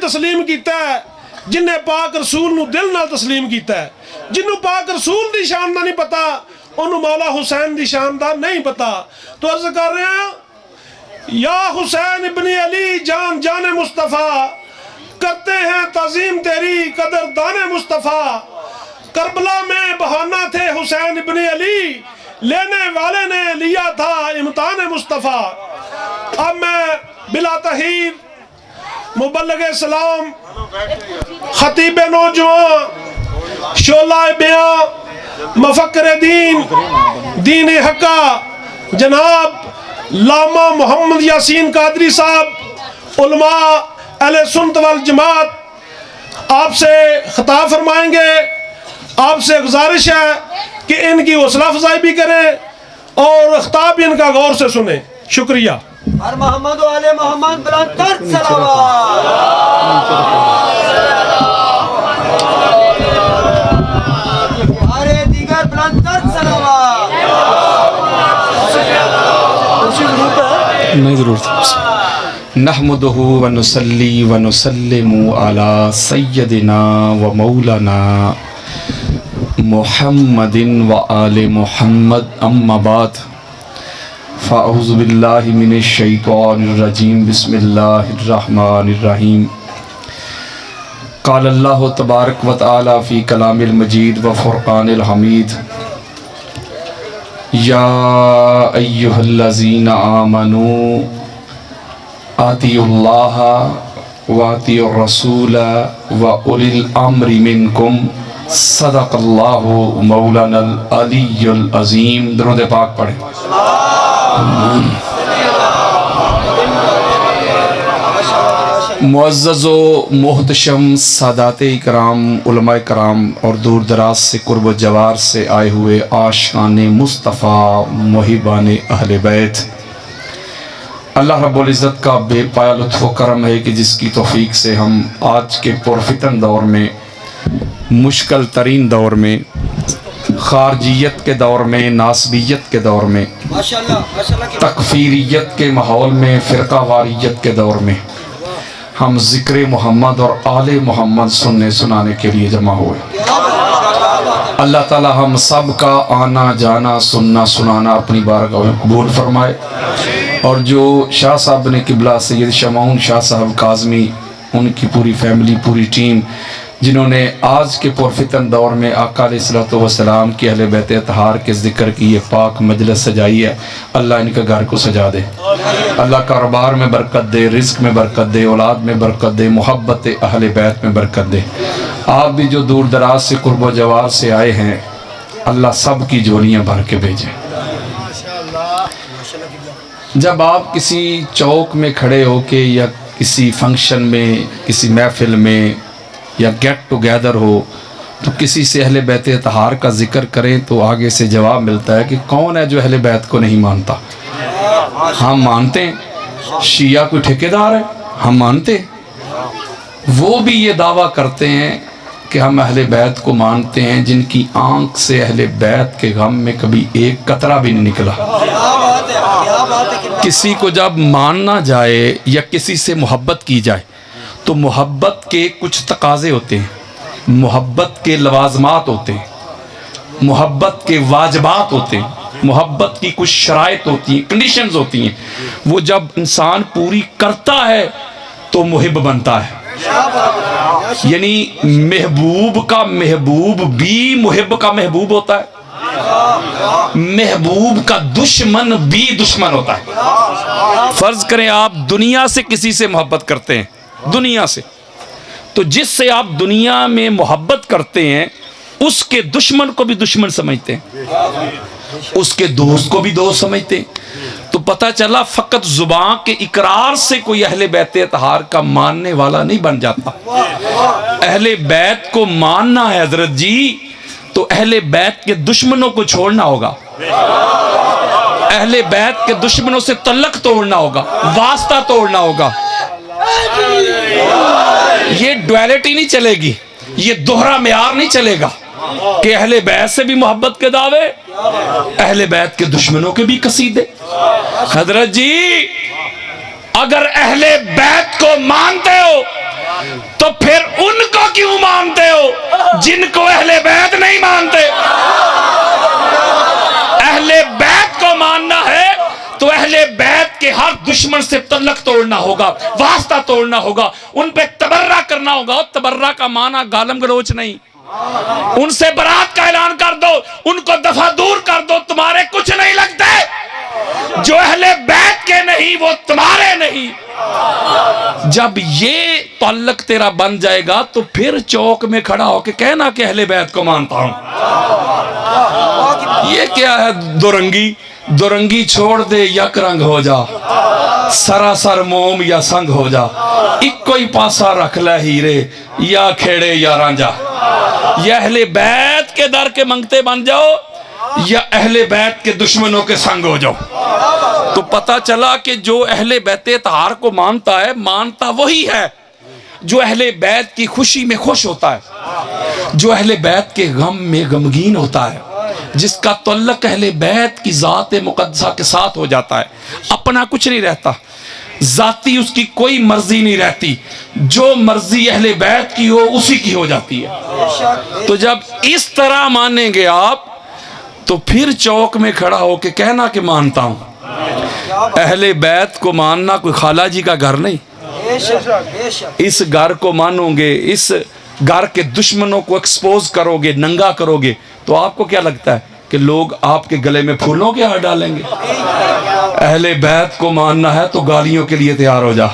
تسلیم کیتا ہے جنہیں پاک رسول نو دل نال تسلیم کیتا ہے. جنوں پاک رسول دی شان دا نہیں پتا انہوں مولا حسین دی شان دا نہیں پتا. تو عرض کر رہے ہیں یا حسین ابن علی جان جان مصطفیٰ کرتے ہیں تعظیم تیری قدر دان مصطفیٰ. کربلا میں بہانہ تھے حسین ابن علی لینے والے نے لیا تھا امتحان مصطفیٰ. اب میں بلا تحیر مبلغ اسلام خطیب نوجوان شعلہ بیاں مفکر دین دین حقہ جناب علامہ محمد یاسین قادری صاحب علماء اہل سنت والجماعت آپ سے خطاب فرمائیں گے. آپ سے گزارش ہے کہ ان کی حوصلہ افزائی بھی کریں اور خطاب بھی ان کا غور سے سنیں. شکریہ. ہر محمد و آل محمد بلند تر صلوات. آرے دیگر بلند تر صلوات. نہیں ضرورت. نحمدہ ونصلی ونسلم علی سیدنا و مولانا محمد و آل محمد اما بعد فاعوذ باللہ من الشیطان الرجیم بسم اللہ الرحمن الرحیم. قال اللہ تبارک و تعالی فی کلام المجید و فرقان الحمید یا ایہا الذین آمنوا آتیوا اللہ و آتیوا الرسول و اولی الامر منکم صدق اللہ مولانا العلی العظیم. درود پاک پڑھیں. معزز و محتشم سادات اکرام علماء کرام اور دور دراز سے قرب و جوار سے آئے ہوئے عاشقان مصطفیٰ محبان اہل بیت، اللہ رب العزت کا بے پایا لطف و کرم ہے کہ جس کی توفیق سے ہم آج کے پرفتن دور میں، مشکل ترین دور میں، خارجیت کے دور میں، ناسبیت کے دور میں، تکفیریت کے ماحول میں، فرقہ واریت کے دور میں ہم ذکر محمد اور آل محمد سننے سنانے کے لیے جمع ہوئے. اللہ تعالی ہم سب کا آنا جانا سننا سنانا اپنی بارگاہ میں قبول فرمائے. اور جو شاہ صاحب نے قبلہ سید شمعون شاہ صاحب کاظمی، ان کی پوری فیملی، پوری ٹیم، جنہوں نے آج کے پرفتن دور میں آقا علیہ السلام کی اہل بیت اطہار کے ذکر کی یہ پاک مجلس سجائی ہے، اللہ ان کے گھر کو سجا دے. اللہ کاروبار میں برکت دے، رزق میں برکت دے، اولاد میں برکت دے، محبت اہل بیت میں برکت دے. آپ بھی جو دور دراز سے قرب و جوار سے آئے ہیں، اللہ سب کی جھولیاں بھر کے بھیجیں. جب آپ کسی چوک میں کھڑے ہو کے یا کسی فنکشن میں، کسی محفل میں یا گیٹ ٹوگیدر ہو تو کسی سے اہل بیت اطہار کا ذکر کریں تو آگے سے جواب ملتا ہے کہ کون ہے جو اہل بیت کو نہیں مانتا. ہم مانتے ہیں. شیعہ کوئی ٹھیکیدار ہے؟ ہم مانتے ہیں. وہ بھی یہ دعویٰ کرتے ہیں کہ ہم اہل بیت کو مانتے ہیں جن کی آنکھ سے اہل بیت کے غم میں کبھی ایک قطرہ بھی نہیں نکلا. کسی کو جب ماننا جائے یا کسی سے محبت کی جائے تو محبت کے کچھ تقاضے ہوتے ہیں، محبت کے لوازمات ہوتے ہیں، محبت کے واجبات ہوتے ہیں، محبت کی کچھ شرائط ہوتی ہیں، کنڈیشنز ہوتی ہیں. وہ جب انسان پوری کرتا ہے تو محب بنتا ہے. یعنی محبوب کا محبوب بھی محب کا محبوب ہوتا ہے، محبوب کا دشمن بھی دشمن ہوتا ہے. فرض کریں آپ دنیا سے کسی سے محبت کرتے ہیں، دنیا سے، تو جس سے آپ دنیا میں محبت کرتے ہیں اس کے دشمن کو بھی دشمن سمجھتے ہیں، اس کے دوست کو بھی دوست سمجھتے ہیں. تو پتہ چلا فقط زبان کے اقرار سے کوئی اہل بیت اطہار کا ماننے والا نہیں بن جاتا. اہل بیت کو ماننا ہے حضرت جی تو اہل بیت کے دشمنوں کو چھوڑنا ہوگا، اہل بیت کے دشمنوں سے تعلق توڑنا ہوگا، واسطہ توڑنا ہوگا. یہ ڈویلٹی نہیں چلے گی، یہ دوہرا معیار نہیں چلے گا کہ اہل بیت سے بھی محبت کے دعوے، اہل بیت کے دشمنوں کے بھی قصیدے. حضرت جی اگر اہل بیت کو مانتے ہو تو پھر ان کو کیوں مانتے ہو جن کو اہل بیت نہیں مانتے؟ اہل بیت کو ماننا ہے تو اہل بیت کے ہر دشمن سے تعلق توڑنا ہوگا، واسطہ توڑنا ہوگا، ان پہ تبرہ کرنا ہوگا۔ اور تبرہ کا معنی گالم گلوچ نہیں، ان سے برات کا اعلان کر دو، ان کو دفع دور کر دو، تمہارے کچھ نہیں لگتے۔ جو اہل بیت کے نہیں وہ تمہارے نہیں۔ جب یہ تعلق تیرا بن جائے گا تو پھر چوک میں کھڑا ہو کے کہنا کہ اہل بیت کو مانتا ہوں۔ یہ کیا ہے دورنگی؟ دورنگی چھوڑ دے یک رنگ ہو جا، سراسر موم یا سنگ ہو جا، ایک کوئی پاسا رکھ لے ہیرے یا کھیڑے یا رانجا۔ یا اہل بیت کے در کے منگتے بن جاؤ یا اہل بیت کے دشمنوں کے سنگ ہو جاؤ۔ تو پتہ چلا کہ جو اہل بیت اطہار کو مانتا ہے، مانتا وہی ہے جو اہل بیت کی خوشی میں خوش ہوتا ہے، جو اہل بیت کے غم میں غمگین ہوتا ہے، جس کا تعلق اہل بیت کی ذات مقدسہ کے ساتھ ہو جاتا ہے۔ اپنا کچھ نہیں رہتا، ذاتی اس کی کوئی مرضی نہیں رہتی، جو مرضی اہل بیت کی ہو اسی کی ہو جاتی ہے۔ تو جب اس طرح مانیں گے آپ تو پھر چوک میں کھڑا ہو کے کہنا کہ مانتا ہوں۔ اہل بیت کو ماننا کوئی خالہ جی کا گھر نہیں، اس گھر کو مانو گے، اس گھر کے دشمنوں کو ایکسپوز کرو گے، ننگا کرو گے، تو آپ کو کیا لگتا ہے کہ لوگ آپ کے گلے میں پھولوں کے ہار ڈالیں گے؟ اہل بیت کو ماننا ہے تو گالیوں کے لیے تیار ہو جا،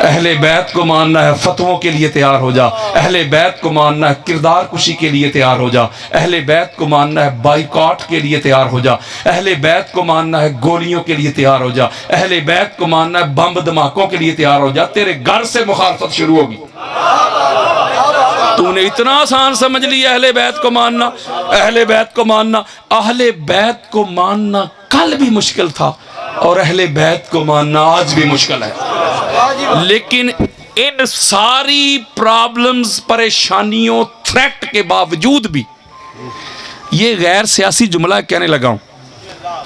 اہل بیت کو ماننا ہے فتووں کے لیے تیار ہو جا، اہل بیت کو ماننا ہے کردار کشی کے لیے تیار ہو جا، اہل بیت کو ماننا ہے بائیکاٹ کے لیے تیار ہو جا، اہل بیت کو ماننا ہے گولیوں کے لیے تیار ہو جا، اہل بیت کو ماننا ہے بم دھماکوں کے لیے تیار ہو جا۔ تیرے گھر سے مخالفت شروع ہوگی۔ تو نے اتنا آسان سمجھ لیا اہل بیت کو ماننا، اہل بیت کو ماننا۔ اہل بیت کو ماننا کل بھی مشکل تھا اور اہل بیت کو ماننا آج بھی مشکل ہے، لیکن ان ساری پرابلمز، پریشانیوں، تھریٹ کے باوجود بھی یہ غیر سیاسی جملہ کہنے لگا ہوں،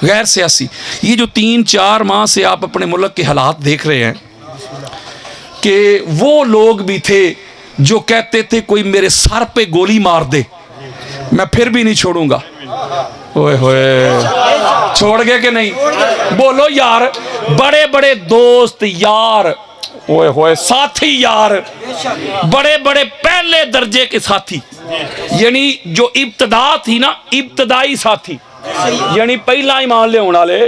غیر سیاسی۔ یہ جو 3-4 ماہ سے آپ اپنے ملک کے حالات دیکھ رہے ہیں کہ وہ لوگ بھی تھے جو کہتے تھے کوئی میرے سر پہ گولی مار دے میں پھر بھی نہیں چھوڑوں گا۔ اوئے ہوئے، چھوڑ گئے کہ نہیں؟ بولو یار، بڑے بڑے دوست یار، اوئے ہوئے ساتھی یار، بڑے بڑے پہلے درجے کے ساتھی، یعنی جو ابتدا تھی نا، ابتدائی ساتھی، یعنی پہلا ایمان لے ہونا لے،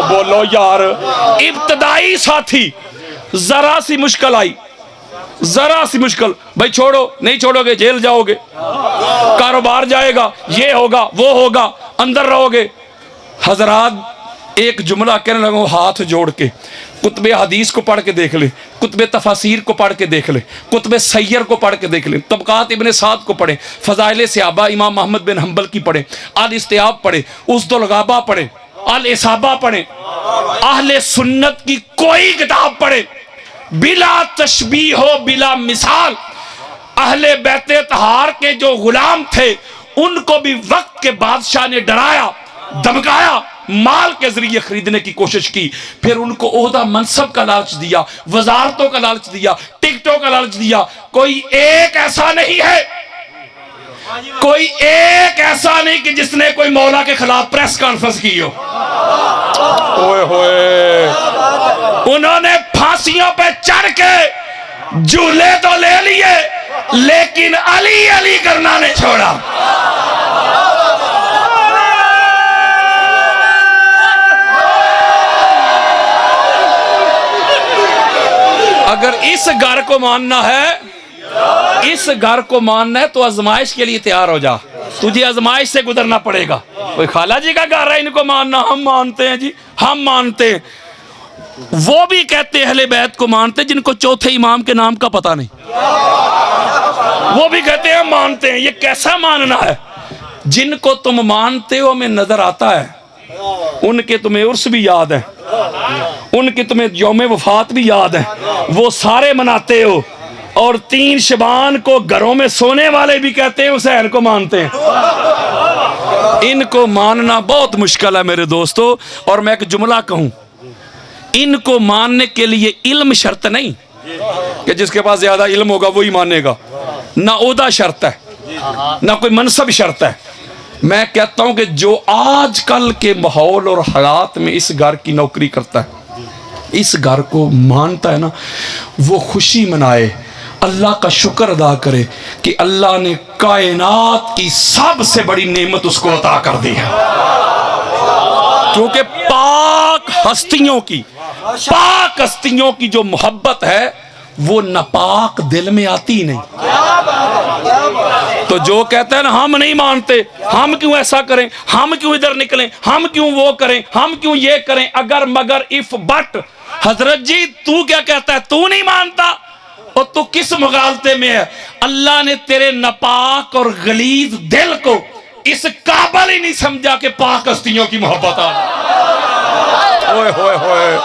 بولو یار، ابتدائی ساتھی، ذرا سی مشکل آئی، ذرا سی مشکل، بھائی چھوڑو، نہیں چھوڑو گے جیل جاؤ گے، کاروبار جائے گا، یہ ہوگا وہ ہوگا، اندر رہو گے۔ حضرات ایک جملہ کہنے لگا ہاتھ جوڑ کے، کتب حدیث کو پڑھ کے دیکھ لیں، کتب تفاسیر کو پڑھ کے دیکھ لیں، کتب سیر کو پڑھ کے دیکھ لیں، طبقات ابن سعد کو پڑھیں، فضائل صحابہ امام محمد بن حنبل کی پڑھیں، الاستیاب پڑھیں، اسد الغابہ پڑھیں، الاصابہ پڑھیں، اہل سنت کی کوئی کتاب پڑھیں، بلا تشبیہ ہو، بلا مثال۔ اہل بیت اطہار کے جو غلام تھے ان کو بھی وقت کے بادشاہ نے ڈرایا، دھمکایا، مال کے ذریعے خریدنے کی کوشش کی، پھر ان کو عہدہ منصب کا لالچ دیا، وزارتوں کا لالچ دیا، ٹکٹوں کا لالچ دیا۔ کوئی ایک ایسا نہیں ہے، کوئی ایک ایسا نہیں کہ جس نے کوئی مولا کے خلاف پریس کانفرنس کی ہو۔ اوئے ہوئے، انہوں نے پھانسیوں پہ چڑھ کے جھولے تو لے لیے لیکن علی علی کرنا نہیں چھوڑا۔ اگر اس گھر کو ماننا ہے، اس گھر کو ماننا ہے تو آزمائش کے لیے تیار ہو جا، تجھے آزمائش سے گزرنا پڑے گا۔ کوئی خالہ جی کا گھر ہے ان کو ماننا، ہم مانتے ہیں جی، ہم مانتے ہیں۔ وہ بھی کہتے ہیں اہل بیت کو مانتے جن کو چوتھے امام کے نام کا پتہ نہیں، وہ بھی کہتے ہیں مانتے ہیں۔ یہ کیسا ماننا ہے؟ جن کو تم مانتے ہو ہمیں نظر آتا ہے، ان کے تمہیں عرس بھی یاد ہے، ان کے تمہیں یوم وفات بھی یاد ہے، وہ سارے مناتے ہو، اور 3 شعبان کو گھروں میں سونے والے بھی کہتے ہیں حسین کو مانتے ہیں۔ ان کو ماننا بہت مشکل ہے میرے دوستو۔ اور میں ایک جملہ کہوں، ان کو ماننے کے لیے علم شرط نہیں، کہ جس کے پاس زیادہ علم ہوگا وہی مانے گا، نہ عہدہ شرط ہے نہ کوئی منصب شرط ہے۔ میں کہتا ہوں کہ جو آج کل کے ماحول اور حالات میں اس گھر کی نوکری کرتا ہے، اس گھر کو مانتا ہے نا، وہ خوشی منائے، اللہ کا شکر ادا کرے کہ اللہ نے کائنات کی سب سے بڑی نعمت اس کو عطا کر دی ہے۔ کیونکہ پاک ہستیوں کی جو محبت ہے وہ ناپاک دل میں آتی ہی نہیں۔ تو جو کہتے ہیں نا ہم نہیں مانتے، ہم کیوں ایسا کریں، ہم کیوں ادھر نکلیں، ہم کیوں وہ کریں، ہم کیوں یہ کریں، اگر مگر اف بٹ، حضرت جی تو کیا کہتا ہے، تو نہیں مانتا اور تو کس مغالطے میں ہے؟ اللہ نے تیرے ناپاک اور غلیظ دل کو اس قابل ہی نہیں سمجھا کہ پاک ہستیوں کی محبت آ۔ ہوئے ہوئے ہوئے،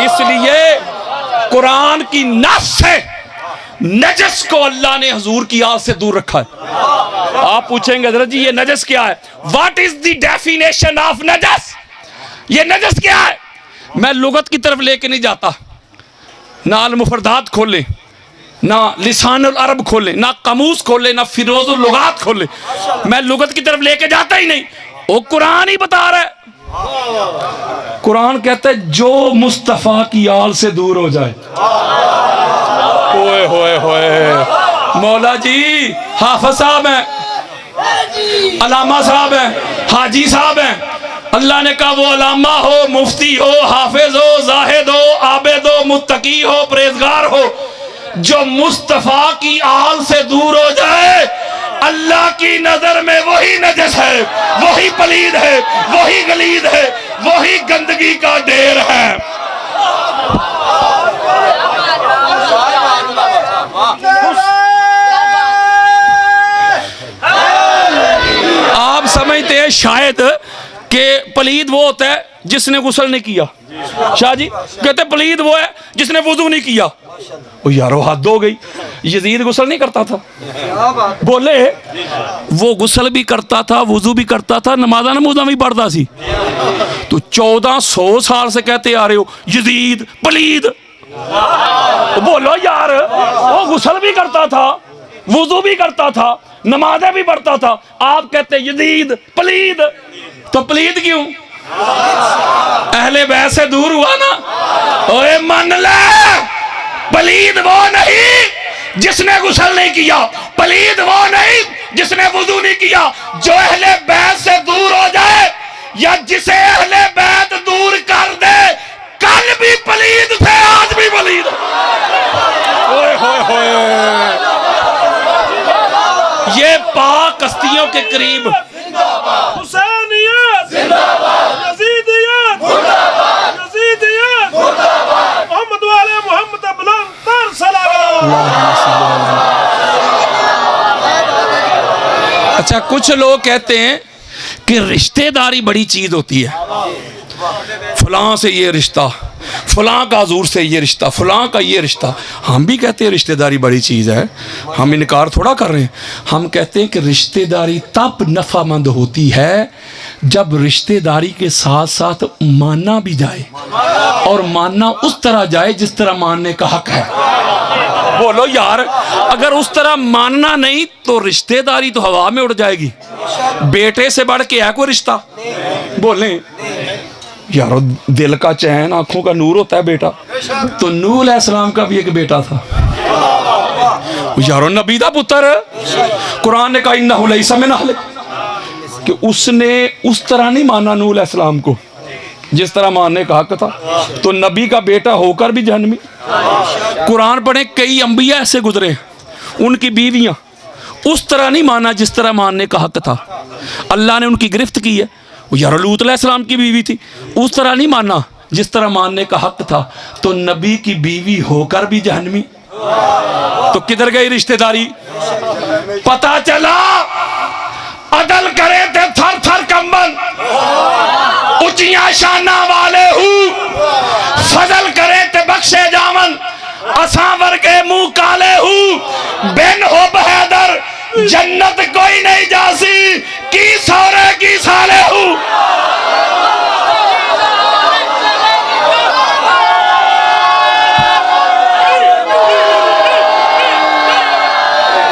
اس لیے قرآن کی نص سے نجس کو اللہ نے حضور کی آل سے دور رکھا ہے۔ آپ پوچھیں گے حضرت جی یہ نجس کیا ہے؟ What is the definition of نجس؟ یہ نجس کیا ہے؟ میں لغت کی طرف لے کے نہیں جاتا، نہ المفردات کھولیں، نہ لسان العرب کھولیں، نہ قاموس کھولیں، نہ فیروز اللغات کھولیں، میں لغت کی طرف لے کے جاتا ہی نہیں، وہ قرآن ہی بتا رہا ہے۔ قرآن کہتا ہے جو مصطفیٰ کی آل سے دور ہو جائے۔ ہوئے ہوئے ہوئے، مولا جی حافظ صاحب ہیں، علامہ صاحب ہیں، حاجی صاحب ہیں، اللہ نے کہا وہ علامہ ہو، مفتی ہو، حافظ ہو، زاہد ہو، عابد ہو، متقی ہو، پرہیزگار ہو، جو مصطفیٰ کی آل سے دور ہو جائے اللہ کی نظر میں وہی نجس ہے، وہی پلید ہے، وہی غلیظ ہے، وہی گندگی کا ڈھیر ہے۔ آپ سمجھتے ہیں شاید کہ پلید وہ ہوتا ہے جس نے غسل نہیں کیا، شاہ جی کہتے ہیں پلید وہ ہے جس نے وضو نہیں کیا۔ یارو حد ہو گئی، یزید غسل نہیں کرتا تھا، بولے وہ غسل بھی کرتا تھا، وضو بھی کرتا تھا، نمازہ نمازہ بھی پڑھتا سی، تو 1400 سال سے کہتے آ رہے ہو یزید پلید۔ بولو یار، وہ غسل بھی کرتا تھا، وضو بھی کرتا تھا، نمازیں بھی پڑھتا تھا، آپ کہتے یزید پلید، تو پلید کیوں؟ اہل بیت سے دور ہوا نا۔ اوے من لے، پلید وہ نہیں جس نے غسل نہیں کیا، پلید وہ نہیں جس نے وضو نہیں کیا، جو اہل بیت سے دور ہو جائے یا جسے اہل بیت دور کر دے، کل بھی پلید تھے آج بھی پلید۔ ہوئے ہوئے ہوئے، یہ پاک ہستیوں کے قریب حسینیت زندہ باد، یزیدیت زندہ باد، یزیدیت زندہ باد، محمد والے محمد بلند تر صلوات۔ اچھا کچھ لوگ کہتے ہیں کہ رشتہ داری بڑی چیز ہوتی ہے، فلاں سے یہ رشتہ، فلاں کا حضور سے یہ رشتہ، فلاں کا یہ رشتہ۔ ہم بھی کہتے ہیں رشتہ داری بڑی چیز ہے، ہم انکار تھوڑا کر رہے ہیں، ہم کہتے ہیں کہ رشتہ داری تب نفع مند ہوتی ہے جب رشتہ داری کے ساتھ ساتھ ماننا بھی جائے، اور ماننا اس طرح جائے جس طرح ماننے کا حق ہے۔ بولو یار، اگر اس طرح ماننا نہیں تو رشتہ داری تو ہوا میں اڑ جائے گی۔ بیٹے سے بڑھ کے ہے کوئی رشتہ؟ بولیں یارو، دل کا چین، آنکھوں کا نور ہوتا ہے بیٹا، تو نوح علیہ السلام کا بھی ایک بیٹا تھا یارو، نبی دا پتر۔ قرآن نے کہا انہو لیس من اہلک، کہ اس نے اس طرح نہیں مانا نوح علیہ السلام کو جس طرح ماننے کا حق تھا، تو نبی کا بیٹا ہو کر بھی جہنمی۔ قرآن پڑھیں، کئی انبیاء ایسے گزرے، ان کی بیویاں اس طرح نہیں مانا جس طرح ماننے کا حق تھا، اللہ نے ان کی گرفت کی ہے۔ وہ یار لوط علیہ السلام کی بیوی تھی، اس طرح نہیں مانا جس طرح ماننے کا حق تھا، تو نبی کی بیوی ہو کر بھی جہنمی۔ تو کدھر گئی رشتہ داری؟ پتا چلا عدل کرے تھے تھر تھر کمبل، اچیاں شانہ والے ہوں، فضل کرے تھے بخشے جامن، اساں ورگے منہ کالے ہوں، بن ہو بہیدر جنت کوئی نہیں جاسی، کی سورے کی سالے ہوں۔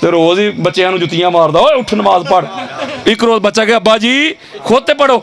ਤੇ ਰੋਜ਼ ਹੀ ਬੱਚਿਆਂ ਨੂੰ ਜੁੱਤੀਆਂ ਮਾਰਦਾ, ਓਏ ਉੱਠ ਨਮਾਜ਼ ਪੜ੍ਹ। ਇੱਕ ਰੋਜ਼ ਬੱਚਾ ਗਿਆ, ਅੱਬਾ ਜੀ ਖੁਦ ਤੇ ਪੜੋ,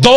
2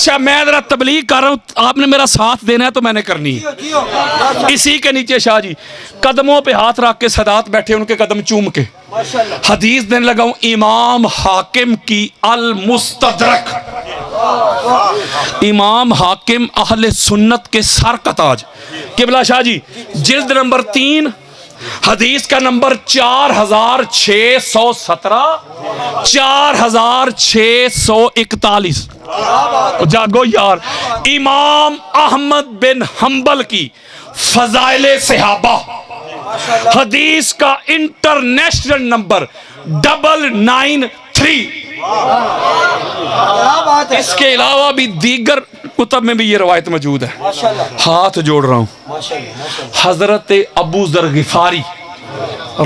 اچھا میں ذرا تبلیغ کر رہا ہوں, آپ نے میرا ساتھ دینا ہے تو میں نے کرنی ہے. اسی کے نیچے شاہ جی قدموں پہ ہاتھ رکھ کے سادات بیٹھے, ان کے قدم چوم کے حدیث دینے لگا ہوں. امام حاکم کی المستدرک, امام حاکم اہل سنت کے سر کا تاج, قبلہ شاہ جی جلد نمبر 3 حدیث کا نمبر 4617 4641. جاگو یار. امام احمد بن حنبل کی فضائل صحابہ حدیث کا انٹرنیشنل نمبر 993. اس کے علاوہ بھی دیگر کتب میں بھی یہ روایت موجود ہے. ہاتھ جوڑ رہا ہوں, حضرت ابو ذر غفاری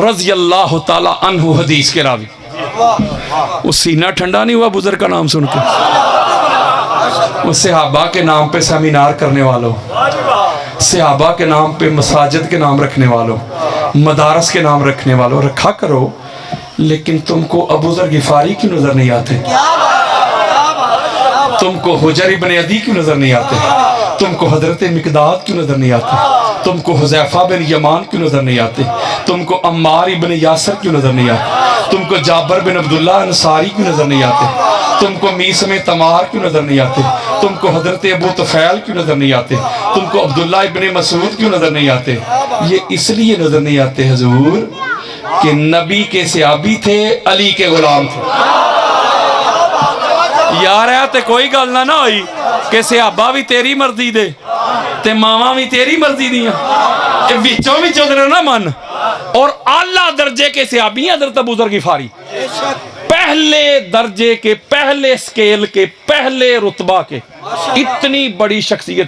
رضی اللہ تعالی عنہ حدیث کے راوی. وہ سینہ ٹھنڈا نہیں ہوا بزرگ کا نام سن کے؟ وہ صحابہ کے نام پہ سیمینار کرنے والوں, صحابہ کے نام پہ مساجد کے نام رکھنے والوں, مدارس کے نام رکھنے والوں رکھا کرو, لیکن تم کو ابو ذر غفاری کیوں نظر نہیں آتے؟ تم کو حجر ابن عدی کیوں نظر نہیں آتے؟ تم کو حضرت مقداد کیوں نظر نہیں آتے؟ تم کو حذیفہ بن یمان کیوں نظر نہیں آتے؟ تم کو عمار ابن یاسر کیوں نظر نہیں آتے؟ تم کو جابر بن عبداللہ انصاری کیوں نظر نہیں آتے؟ تم کو میسم تمار کیوں نظر نہیں آتے؟ تم کو حضرت ابو طفیل کیوں نظر نہیں آتے؟ تم کو عبداللہ ابن مسعود کیوں نظر نہیں آتے؟ یہ اس لیے نظر نہیں آتے حضور کہ نبی کے صحابی تھے, علی کے غلام تھے. یار ہے تے کوئی گل نہ ہوئی کہ صحابہ بھی تیری مرضی دے تے ماواں بھی تیری مرضی دیاں, وچوں وچوں دے نہ من. اور اعلیٰ درجے کے صحابی حضرت ابو ذر غفاری, پہلے درجے کے, پہلے سکیل کے, پہلے رتبہ کے, اتنی بڑی شخصیت.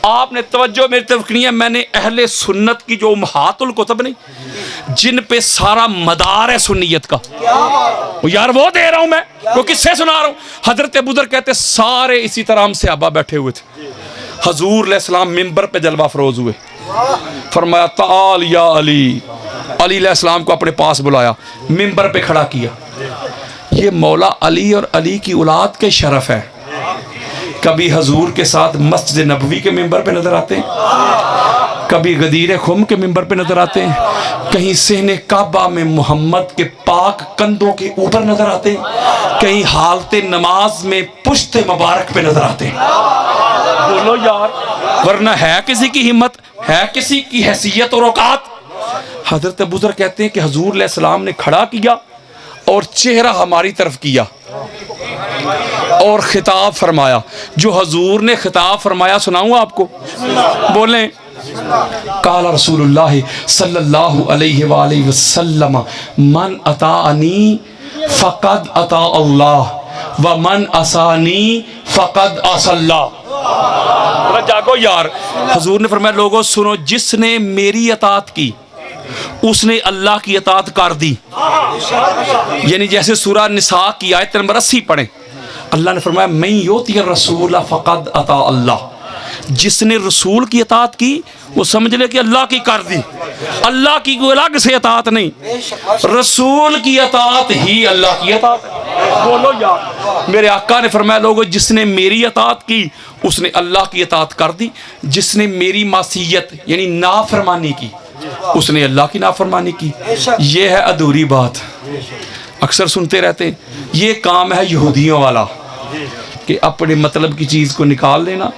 آپ نے توجہ میری طرف نہیں ہے, میں نے اہل سنت کی جو امہات الکتب نہیں جن پہ سارا مدار ہے سنیت کا, یار وہ دے رہا ہوں میں, وہ کس سے سنا رہا ہوں. حضرت ابو ذر کہتے سارے اسی طرح ہم صحابہ بیٹھے ہوئے تھے, حضور علیہ السلام منبر پہ جلوہ افروز ہوئے, فرمایا تعال یا علی, علی علیہ السلام کو اپنے پاس بلایا, منبر پہ کھڑا کیا. یہ مولا علی اور علی کی اولاد کے شرف ہے. کبھی حضور کے ساتھ مسجد نبوی کے منبر پہ نظر آتے ہیں, کبھی غدیر خم کے منبر پہ نظر آتے ہیں, کہیں صحن کعبہ میں محمد کے پاک کندھوں کے اوپر نظر آتے ہیں, کہیں حالت نماز میں پشت مبارک پہ نظر آتے ہیں. بولو یار, ورنہ ہے کسی کی ہمت, ہے کسی کی حیثیت اور اوقات. حضرت ابو ذر کہتے ہیں کہ حضور علیہ السلام نے کھڑا کیا اور چہرہ ہماری طرف کیا اور خطاب فرمایا. جو حضور نے خطاب فرمایا سناؤں آپ کو؟ بولیں. قال رسول اللہ صلی اللہ علیہ وآلہ وسلم من اطاعنی فقد اطاع اللہ ومن عصانی فقد عصى اللہ. جاگو یار. حضور نے فرمایا لوگوں سنو, جس نے میری اطاعت کی اس نے اللہ کی اطاعت کر دی. یعنی جیسے سورہ نساء کی آیت نمبر 80 پڑھیں, اللہ نے فرمایا من یؤتی الرسول فقد اطاع اللہ. جس نے رسول کی اطاعت کی وہ سمجھ لے کہ اللہ کی کر دی. اللہ کی کوئی الگ سے اطاعت نہیں, رسول کی اطاعت ہی اللہ کی اطاعت ہے. بولو یار. میرے آقا نے فرمایا لوگوں جس نے میری اطاعت کی اس نے اللہ کی اطاعت کر دی, جس نے میری معصیت یعنی نافرمانی کی اس نے اللہ کی نافرمانی کی. یہ ہے ادھوری بات, اکثر سنتے رہتے ہیں. یہ کام ہے یہودیوں والا کہ اپنے مطلب کی چیز کو نکال لینا,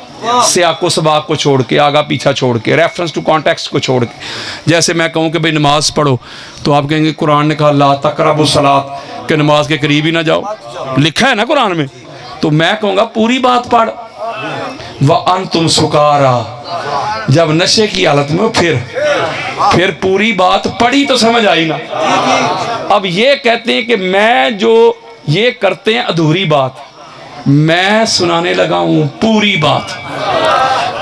سیاق و سباق کو چھوڑ کے, آگا پیچھا چھوڑ کے, ریفرنس ٹو کانٹیکسٹ کو چھوڑ کے. جیسے میں کہوں کہ بھئی نماز پڑھو تو آپ کہیں گے قرآن نے کہا لا تقربوا الصلاۃ, کہ نماز کے قریب ہی نہ جاؤ, لکھا ہے نا قرآن میں. تو میں کہوں گا پوری بات پڑھ. وَأَنْتُمْ سُكَارَىٰ, جب نشے کی حالت میں پھر پوری بات پڑھی تو سمجھ آئی نا. اب یہ کہتے ہیں کہ میں جو یہ کرتے ہیں ادھوری بات, میں سنانے لگا ہوں پوری بات.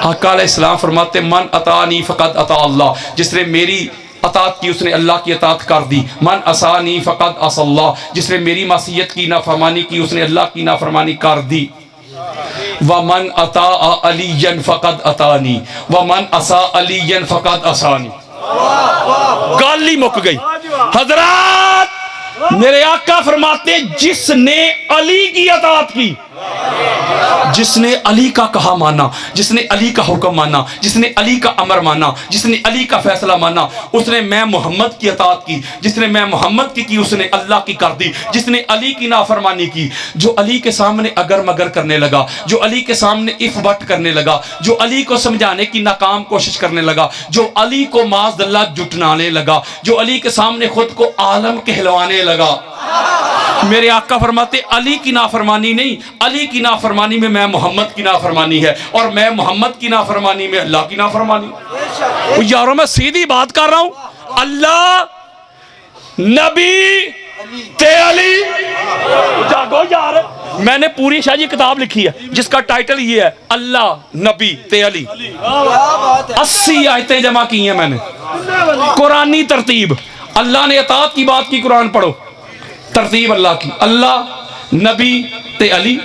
آقا علیہ السلام فرماتے من اطاعنی فقد اطاع اللہ, جس نے میری اطاعت کی اس نے اللہ کی اطاعت کر دی. من عصانی فقد عصى اللہ, جس نے میری معصیت کی نافرمانی کی اس نے اللہ کی نافرمانی کر دی. ومن اطاع علیا فقد اطاعنی ومن عصى علیا فقد عصانی. گال ہی مک گئی. حضرات میرے آقا فرماتے جس نے علی کی اطاعت کی جس نے علی کا کہا مانا، جس نے علی کا حکم مانا، جس نے علی کا امر مانا، جس نے علی کا فیصلہ مانا، اس نے میں محمد کی اطاعت کی، جس نے میں محمد کی اس نے اللہ کی کر دی، جس نے علی کی نافرمانی کی، جو علی کے سامنے اگر مگر کرنے لگا، جو علی کے سامنے اف بٹ کرنے لگا، جو علی کو سمجھانے کی ناکام کوشش کرنے لگا، جو علی کو معاذ اللہ جھٹلانے لگا، جو علی کے سامنے خود کو عالم کہلوانے لگا، میرے آقا فرماتے علی کی نافرمانی نہیں، علی کی نافرمانی میں محمد کی نافرمانی ہے، اور میں محمد کی نافرمانی میں اللہ کی نافرمانی۔ یاروں میں سیدھی بات کر رہا ہوں، اللہ نبی تے علی، جاگو یار، میں نے پوری شاہ جی کتاب لکھی ہے جس کا ٹائٹل یہ ہے اللہ نبی تے علی، 80 آیتیں جمع کی ہیں میں نے، قرآنی ترتیب، اللہ نے اطاعت کی بات کی، قرآن پڑھو، ترتیب اللہ کی، اللہ نبی تے علی،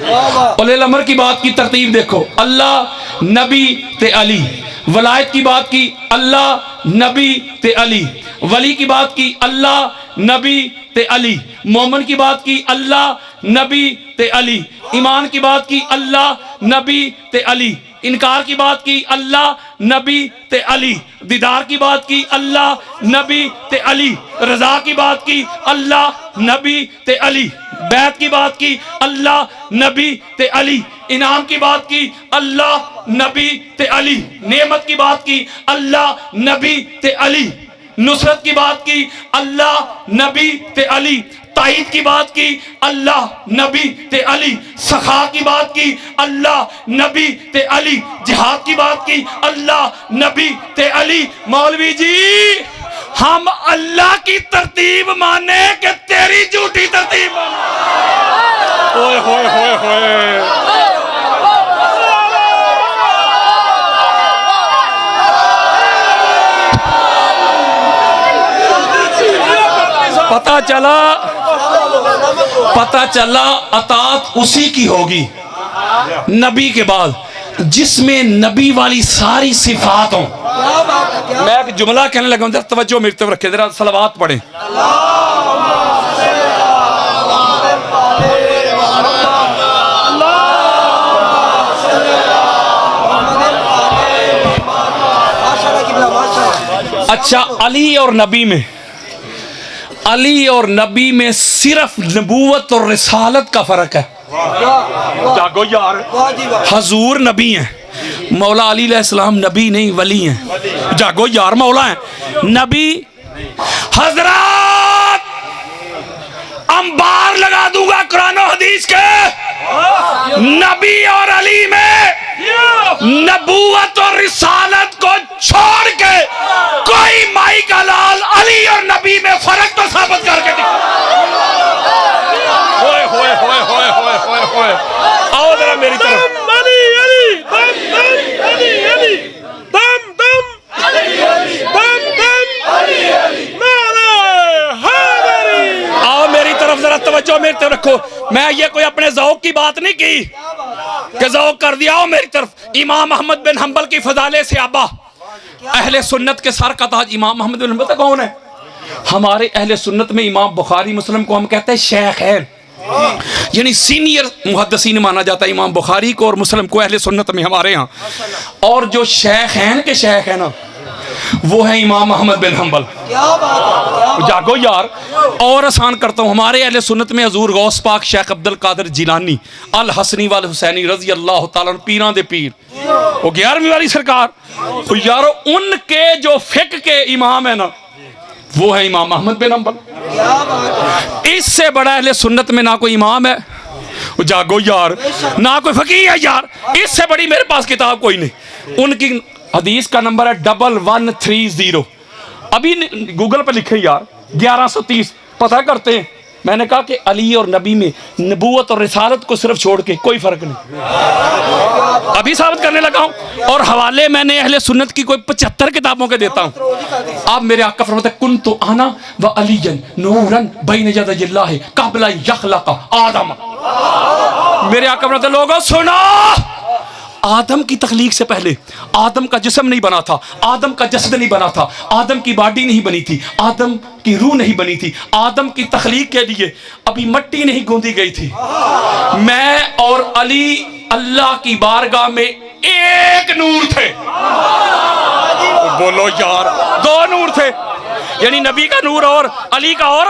اولی الامر کی بات کی ترتیب دیکھو، اللہ نبی تے علی، ولایت کی بات کی اللہ نبی تے علی، ولی کی بات کی اللہ نبی تے علی، مومن کی بات کی اللہ نبی تے علی، ایمان کی بات کی اللہ نبی تے علی، انکار کی بات کی اللہ نبی تے علی، دیدار کی بات کی اللہ نبی تے علی، رضا کی بات کی اللہ نبی تے علی، بیعت کی بات کی اللہ نبی تے علی، انعام کی بات کی اللہ نبی تے علی، نعمت کی بات کی اللہ نبی تے علی، نصرت کی بات کی اللہ نبی تے علی، تائید کی بات کی اللہ نبی تے علی، سخا کی بات کی اللہ نبی تے علی، جہاد کی بات کی اللہ نبی تے علی۔ مولوی جی ہم اللہ کی ترتیب مانے کہ تیری جھوٹی ترتیب مانے؟ اوئے ہوئے ہوئے ہوئے، پتہ چلا اطاعت اسی کی ہوگی نبی کے بعد جس میں نبی والی ساری صفات ہوں۔ میں ایک جملہ کہنے لگا ہوں، ذرا توجہ میری طرف رکھیں، ذرا صلوات پڑھیں۔ اچھا، علی اور نبی میں صرف نبوت اور رسالت کا فرق ہے۔ جاگو یار، حضور نبی ہیں، مولا علی علیہ السلام نبی نہیں ولی ہیں۔ جاگو یار، مولا ہیں نبی، حضرات انبار لگا دوں گا قرآن و حدیث کے، نبی اور علی میں نبوت اور رسالت کو چھوڑ کے کوئی مائی کا لال علی اور نبی میں فرق تو ثابت کر کے ہوئے ہوئے ہوئے ہوئے ہوئے ہوئے ہوئے، آؤ ذرا میری طرف۔ علی علی دم دم علی علی دم دم علی علی دم دم علی علی، نعرہ حیدری۔ آؤ میری طرف ذرا توجہ میری طرف رکھو، میں یہ کوئی اپنے ذوق کی بات نہیں کی کہ ذوق کر دیا۔ آؤ میری طرف، امام احمد بن حنبل کی فضائل صحابہ، اہل سنت کے سر کا تاج امام احمد بن حنبل کون ہے؟ ہمارے اہل سنت میں امام بخاری مسلم کو ہم کہتے ہیں شیخین، یعنی سینئر محدثین مانا جاتا ہے امام بخاری کو اور مسلم کو اہل سنت میں ہمارے ہاں، اور جو شیخین کے شیخ ہیں نا وہ ہیں امام احمد بن حنبل۔ جاگو یار، اور آسان کرتا ہوں، ہمارے اہل سنت میں حضور غوث پاک شیخ عبد القادر جیلانی الحسنی والحسینی رضی اللہ تعالیٰ عنہ، پیراں دے پیر، وہ 11ویں والی سرکار، یارو ان کے جو فقہ کے امام ہیں نا وہ ہے امام احمد بن حنبل۔ اس سے بڑا اہل سنت میں نہ کوئی امام ہے، جاگو یار، نہ کوئی فقیہ ہے یار، اس سے بڑی میرے پاس کتاب کوئی نہیں۔ ان کی حدیث کا نمبر ہے 1130، ابھی گوگل پہ لکھیں یار، 1130 پتہ کرتے ہیں۔ میں نے کہا کہ علی اور نبی میں نبوت اور رسالت کو صرف چھوڑ کے کوئی فرق نہیں، ابھی ثابت کرنے لگا ہوں، اور حوالے میں نے اہل سنت کی کوئی 75 کتابوں کے دیتا ہوں۔ اب میرے آقا فرماتے ہیں کنت انا و علی نورا بین یدی اللہ قبل یخلق آدم۔ میرے آقا فرماتے ہیں لوگوں سنو، آدم کی تخلیق سے پہلے آدم کا جسم نہیں بنا تھا، آدم کا جسد نہیں بنا تھا، آدم کی باڈی نہیں بنی تھی، آدم کی روح نہیں بنی تھی، آدم کی تخلیق کے لیے ابھی مٹی نہیں گوندی گئی تھی۔ میں اور علی اللہ کی بارگاہ میں ایک نور تھے۔ بولو یار، دو نور تھے، یعنی نبی کا نور اور علی کا، اور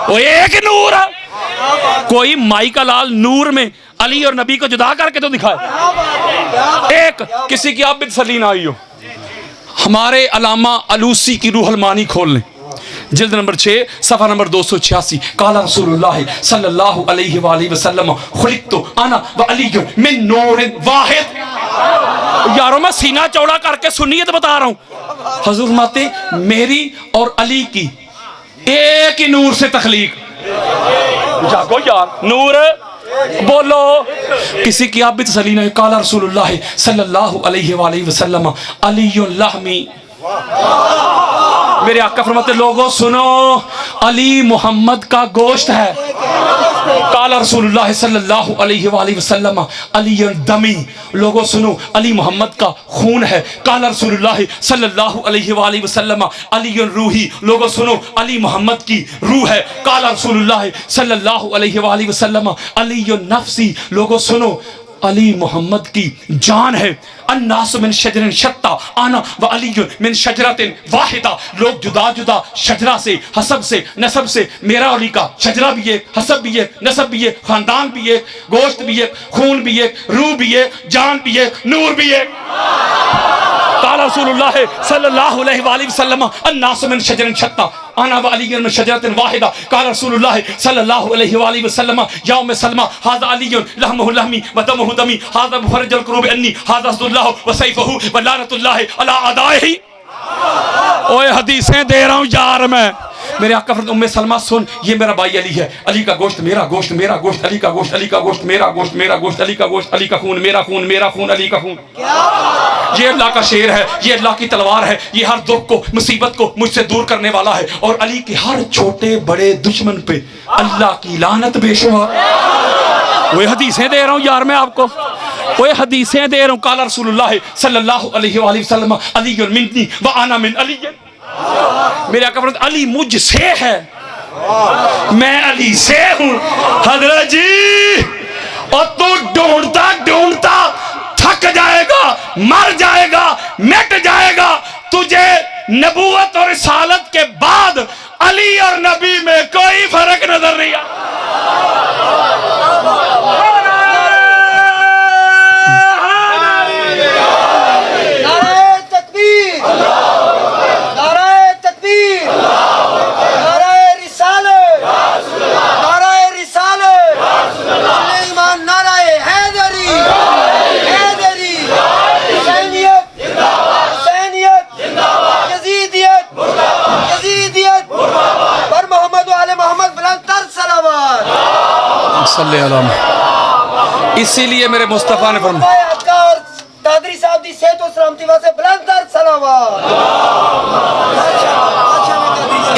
وہ ایک نور ہے۔ کوئی مائی کا لال نور میں علی اور نبی کو جدا کر کے تو دکھائے۔ ایک کسی کی آپ بھی تسلی نہ آئی ہو، ہمارے علامہ علوسی کی روح المانی کھول لیں، جلد نمبر 6 صفحہ نمبر 286۔ قال رسول اللہ صلی اللہ علیہ وآلہ وسلم خلقت انا وعلی من نور واحد۔ یاروں میں سینہ چوڑا کر کے سنیت بتا رہا ہوں، حضور فرماتے میری اور علی کی ایک ہی نور سے تخلیق۔ جاگو یار، نور بولو، کسی کی آپ بھی تسلی نہیں۔ قال رسول اللہ صلی اللہ علیہ وآلہ وسلم علی لحمی۔ میرے آقا فرماتے لوگوں سنو، علی محمد کا گوشت ہے۔ قال رسول اللہ صلی اللہ علیہ وآلہ وسلم علی دمی۔ لوگوں سنو، علی محمد کا خون ہے۔ قال رسول اللہ صلی اللہ علیہ وآلہ وسلم علی روحی۔ لوگوں سنو، علی محمد کی روح ہے۔ قال رسول اللہ صلی اللہ علیہ وآلہ وسلم علی نفسی۔ لوگوں سنو، علی محمد کی جان ہے۔ الناس من شجر شتى انا وعلی من شجرۃ واحدہ۔ لوگ جدا جدا شجرہ سے، حسب سے، نسب سے، میرا علی کا شجرہ بھی ہے، حسب بھی ہے، نسب بھی ہے، خاندان بھی ہے، گوشت بھی ہے، خون بھی ہے، روح بھی ہے، جان بھی ہے، نور بھی ہے۔ قال رسول اللہ صلی اللہ علیہ وآلہ وسلم الناس من شجر شتى انا وعلی من شجرۃ واحدہ۔ قال رسول اللہ صلی اللہ علیہ وآلہ وسلم یوم سلمہ ھذا علی لحمہ لحمی ودمہ دمی ھذا مفرج الکروب عنی ھذا اسد اللہ وسیفہ ولعنۃ اللہ علی اعدائہ۔ اوے حدیثیں دے رہا ہوں یار میں۔ میرے آقا فرماتے ام سلمہ سن، یہ میرا بھائی علی ہے، علی کا گوشت میرا گوشت، میرا گوشت علی کا گوشت، علی کا گوشت میرا گوشت، میرا گوشت علی کا گوشت، علی کا خون میرا خون، میرا خون علی کا خون۔ یہ اللہ کا شیر ہے، یہ اللہ کی تلوار ہے، یہ ہر دکھ کو، مصیبت کو مجھ سے دور کرنے والا ہے، اور علی کے ہر چھوٹے بڑے دشمن پہ اللہ کی لعنت بے شمار۔ وہ حدیثیں دے رہا ہوں یار میں آپ کو، وہ حدیثیں دے رہا ہوں۔ قال رسول اللہ صلی اللہ علیہ وآلہ وسلم علی منی وانا من علی۔ میرے آقا فرماتے علی مجھ سے ہے، میں علی سے ہوں۔ حضرت جی، اور تو ڈھونڈتا ڈھونڈتا تھک جائے گا، مر جائے گا، مٹ جائے گا، تجھے نبوت اور رسالت کے بعد علی اور نبی میں کوئی فرق نظر نہیں آتا۔ صلی اللہ علیہ وسلم۔ اسی لیے میرے مصطفیٰ نے فرمایا قادری صاحب دی صحت و سلامتی واسطے بلند تر صلوات۔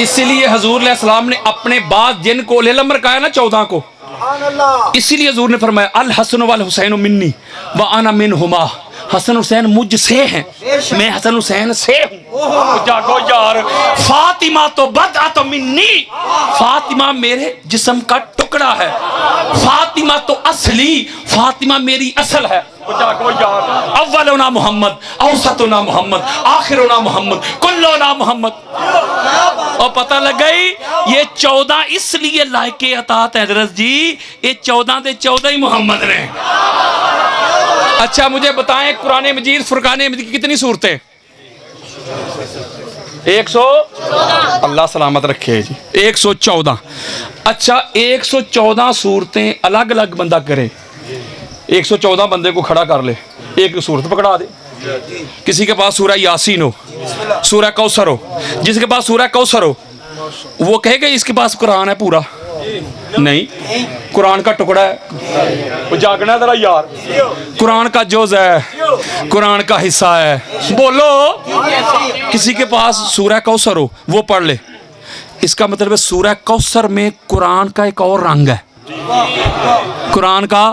اسی لیے حضور علیہ السلام نے اپنے بعد جن کو لمر کہا نا 14 کو، اسی لیے حضور نے فرمایا الحسن والحسین منی وانا منہما۔ حسن حسین مجھ سے ہیں، میں حسن حسین سے ہوں۔ جاگو یار، فاطمہ تو بدعت منی، فاطمہ میرے جسم کا ٹکڑا ہے، فاطمہ تو اصلی، فاطمہ میری اصل ہے۔ جاگو یار، اولنا محمد، اوسطنا محمد، آخرنا محمد، کلنا محمد۔ اور پتہ لگ گئی یہ 14 اس لیے لائق اطاعت ہے حضرت جی، یہ 14 دے 14 ہی محمد نے۔ اچھا مجھے بتائیں قرآن مجید فرقان مجید کی کتنی صورتیں؟ 114۔ اللہ سلامت رکھے جی، 114۔ اچھا 114 صورتیں الگ الگ بندہ کرے، 114 بندے کو کھڑا کر لے، ایک صورت پکڑا دے۔ کسی کے پاس سورہ یاسین ہو، سورہ کوثر ہو، جس کے پاس سورہ کوثر ہو وہ کہے گا اس کے پاس قرآن ہے پورا؟ نہیں، قرآن کا ٹکڑا ہے، وہ جاگنا ذرا یار، قرآن کا جز ہے، قرآن کا حصہ ہے۔ بولو، کسی کے پاس سورہ کوثر ہو وہ پڑھ لے، اس کا مطلب ہے سورہ کوثر میں قرآن کا ایک اور رنگ ہے، قرآن کا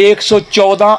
114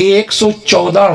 114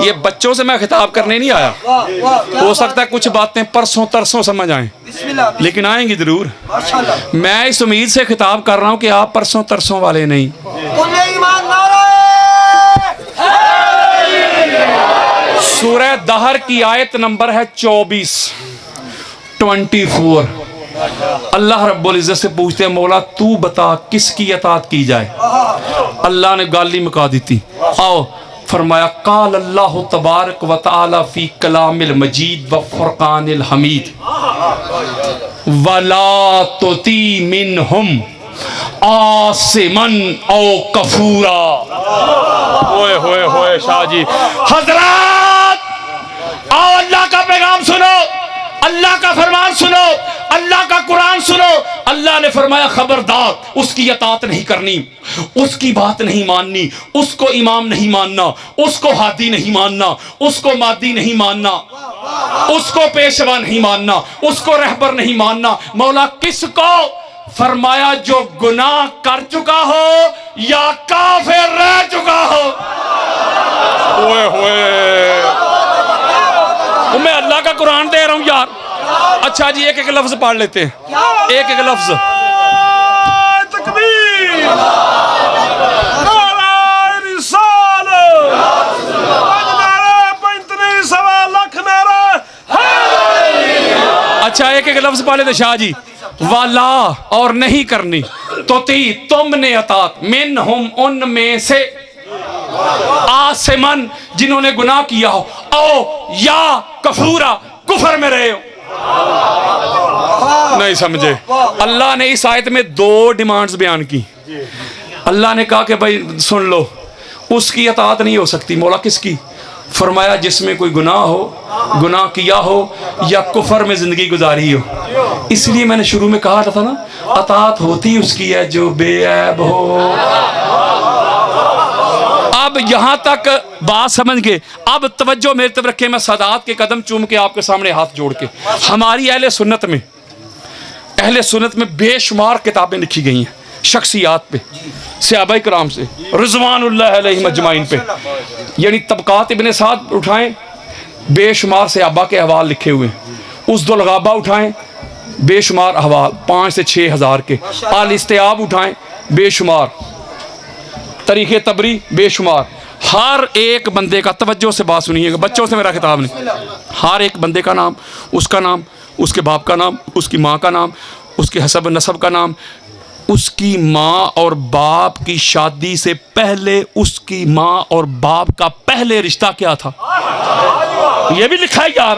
یہ بچوں سے میں خطاب کرنے نہیں آیا. واہ واہ کیا ہو سکتا ہے کچھ باتیں پرسوں ترسوں سمجھ آئیں, بسم اللہ لیکن آئیں گی ضرور. ماشاءاللہ. میں اس امید سے خطاب کر رہا ہوں کہ آپ پرسوں ترسوں والے نہیں. کل ایمان نعرہ سورہ دہر کی آیت نمبر ہے 24. اللہ رب العزت سے پوچھتے ہیں مولا تو بتا کس کی اطاعت کی جائے. اللہ نے گالی مکا دی تھی. آؤ فرمایا قال اللہ تبارک و تعالی فی کلام المجید و فرقان الحمید وَلَا تُطِعْ مِنْهُمْ آسمن او کفورا. ہوئے ہوئے ہوئے شاہ جی. حضرات آؤ اللہ کا پیغام سنو, اللہ کا فرمان سنو, اللہ کا قرآن سنو. اللہ نے فرمایا خبردار اس کی اطاعت نہیں کرنی, اس کی بات نہیں ماننی, اس کو امام نہیں ماننا, اس کو ہادی نہیں ماننا, اس کو مادی نہیں ماننا, اس کو پیشوا نہیں ماننا, اس کو رہبر نہیں ماننا. مولا کس کو؟ فرمایا جو گناہ کر چکا ہو یا کافر رہ چکا ہو. ہوئے ہوئے میں اللہ کا قرآن دے رہا ہوں یار. اچھا جی ایک ایک لفظ پڑھ لیتے ہیں, ایک ایک لفظ. تکبیر نعرہ رسالت نعرہ 35 لاکھ نعرہ. اچھا ایک ایک لفظ پڑھ لیتے شاہ جی. والا اور نہیں کرنی, تو تی تم نے اطاعت, منہم ان میں سے, آسمن جنہوں نے گناہ کیا ہو, او یا کفورا کفر میں رہے ہو. نہیں سمجھے. اللہ نے اس آیت میں 2 ڈیمانڈز بیان کی. اللہ نے کہا کہ بھائی سن لو, اس کی اطاعت نہیں ہو سکتی. مولا کس کی؟ فرمایا جس میں کوئی گناہ ہو, گناہ کیا ہو یا کفر میں زندگی گزاری ہو. اس لیے میں نے شروع میں کہا تھا نا اطاعت ہوتی اس کی ہے جو بے عیب ہو. اب یہاں تک بات سمجھ گئے. اب توجہ میرے طرف رکھیں, میں سادات کے قدم چوم کے آپ کے سامنے ہاتھ جوڑ کے. ہماری اہل سنت میں بے شمار کتابیں لکھی گئی ہیں شخصیات پہ, صحابہ کرام سے رضوان اللہ علیہم اجمعین پہ. یعنی طبقات ابن سعد اٹھائیں, بے شمار صحابہ کے احوال لکھے ہوئے ہیں. اس الغابہ اٹھائیں, بے شمار احوال 5 سے 6 ہزار کے. الاستیاب اٹھائیں, بے شمار. تاریخ تبری بے شمار. ہر ایک بندے کا, توجہ سے بات سنیے گا, بچوں سے میرا خطاب نہیں, ہر ایک بندے کا نام, اس کا نام, اس کے باپ کا نام, اس کی ماں کا نام, اس کے حسب نسب کا نام, اس کی ماں اور باپ کی شادی سے پہلے اس کی ماں اور باپ کا پہلے رشتہ کیا تھا, یہ بھی لکھا ہے یار.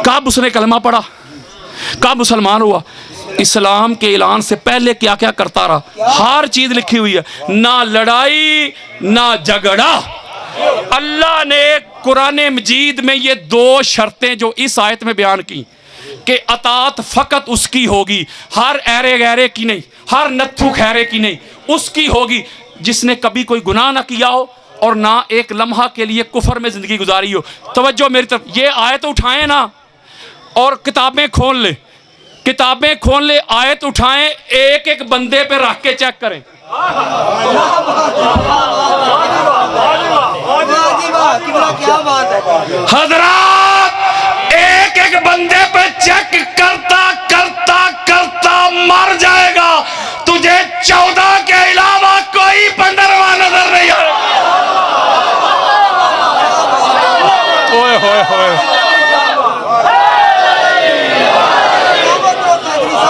کب اس نے کلمہ پڑھا, کب مسلمان ہوا, اسلام کے اعلان سے پہلے کیا کیا کرتا رہا, ہر چیز لکھی ہوئی ہے. نہ لڑائی نہ جھگڑا. اللہ نے قرآن مجید میں یہ 2 شرطیں جو اس آیت میں بیان کی کہ اطاعت فقط اس کی ہوگی, ہر ایرے غیرے کی نہیں, ہر نتھو خیرے کی نہیں, اس کی ہوگی جس نے کبھی کوئی گناہ نہ کیا ہو اور نہ ایک لمحہ کے لیے کفر میں زندگی گزاری ہو. توجہ میری طرف, یہ آیت اٹھائیں نا اور کتابیں کھول لیں, کتابیں کھول لیں, آیت اٹھائیں, ایک ایک بندے پہ رکھ کے چیک کریں. کیا بات ہے حضرات ایک ایک بندے پہ چیک کرتا کرتا کرتا مر جائے گا, تجھے 14 کے علاوہ کوئی 15واں نظر نہیں آئے. ہوئے ہوئے ہوئے.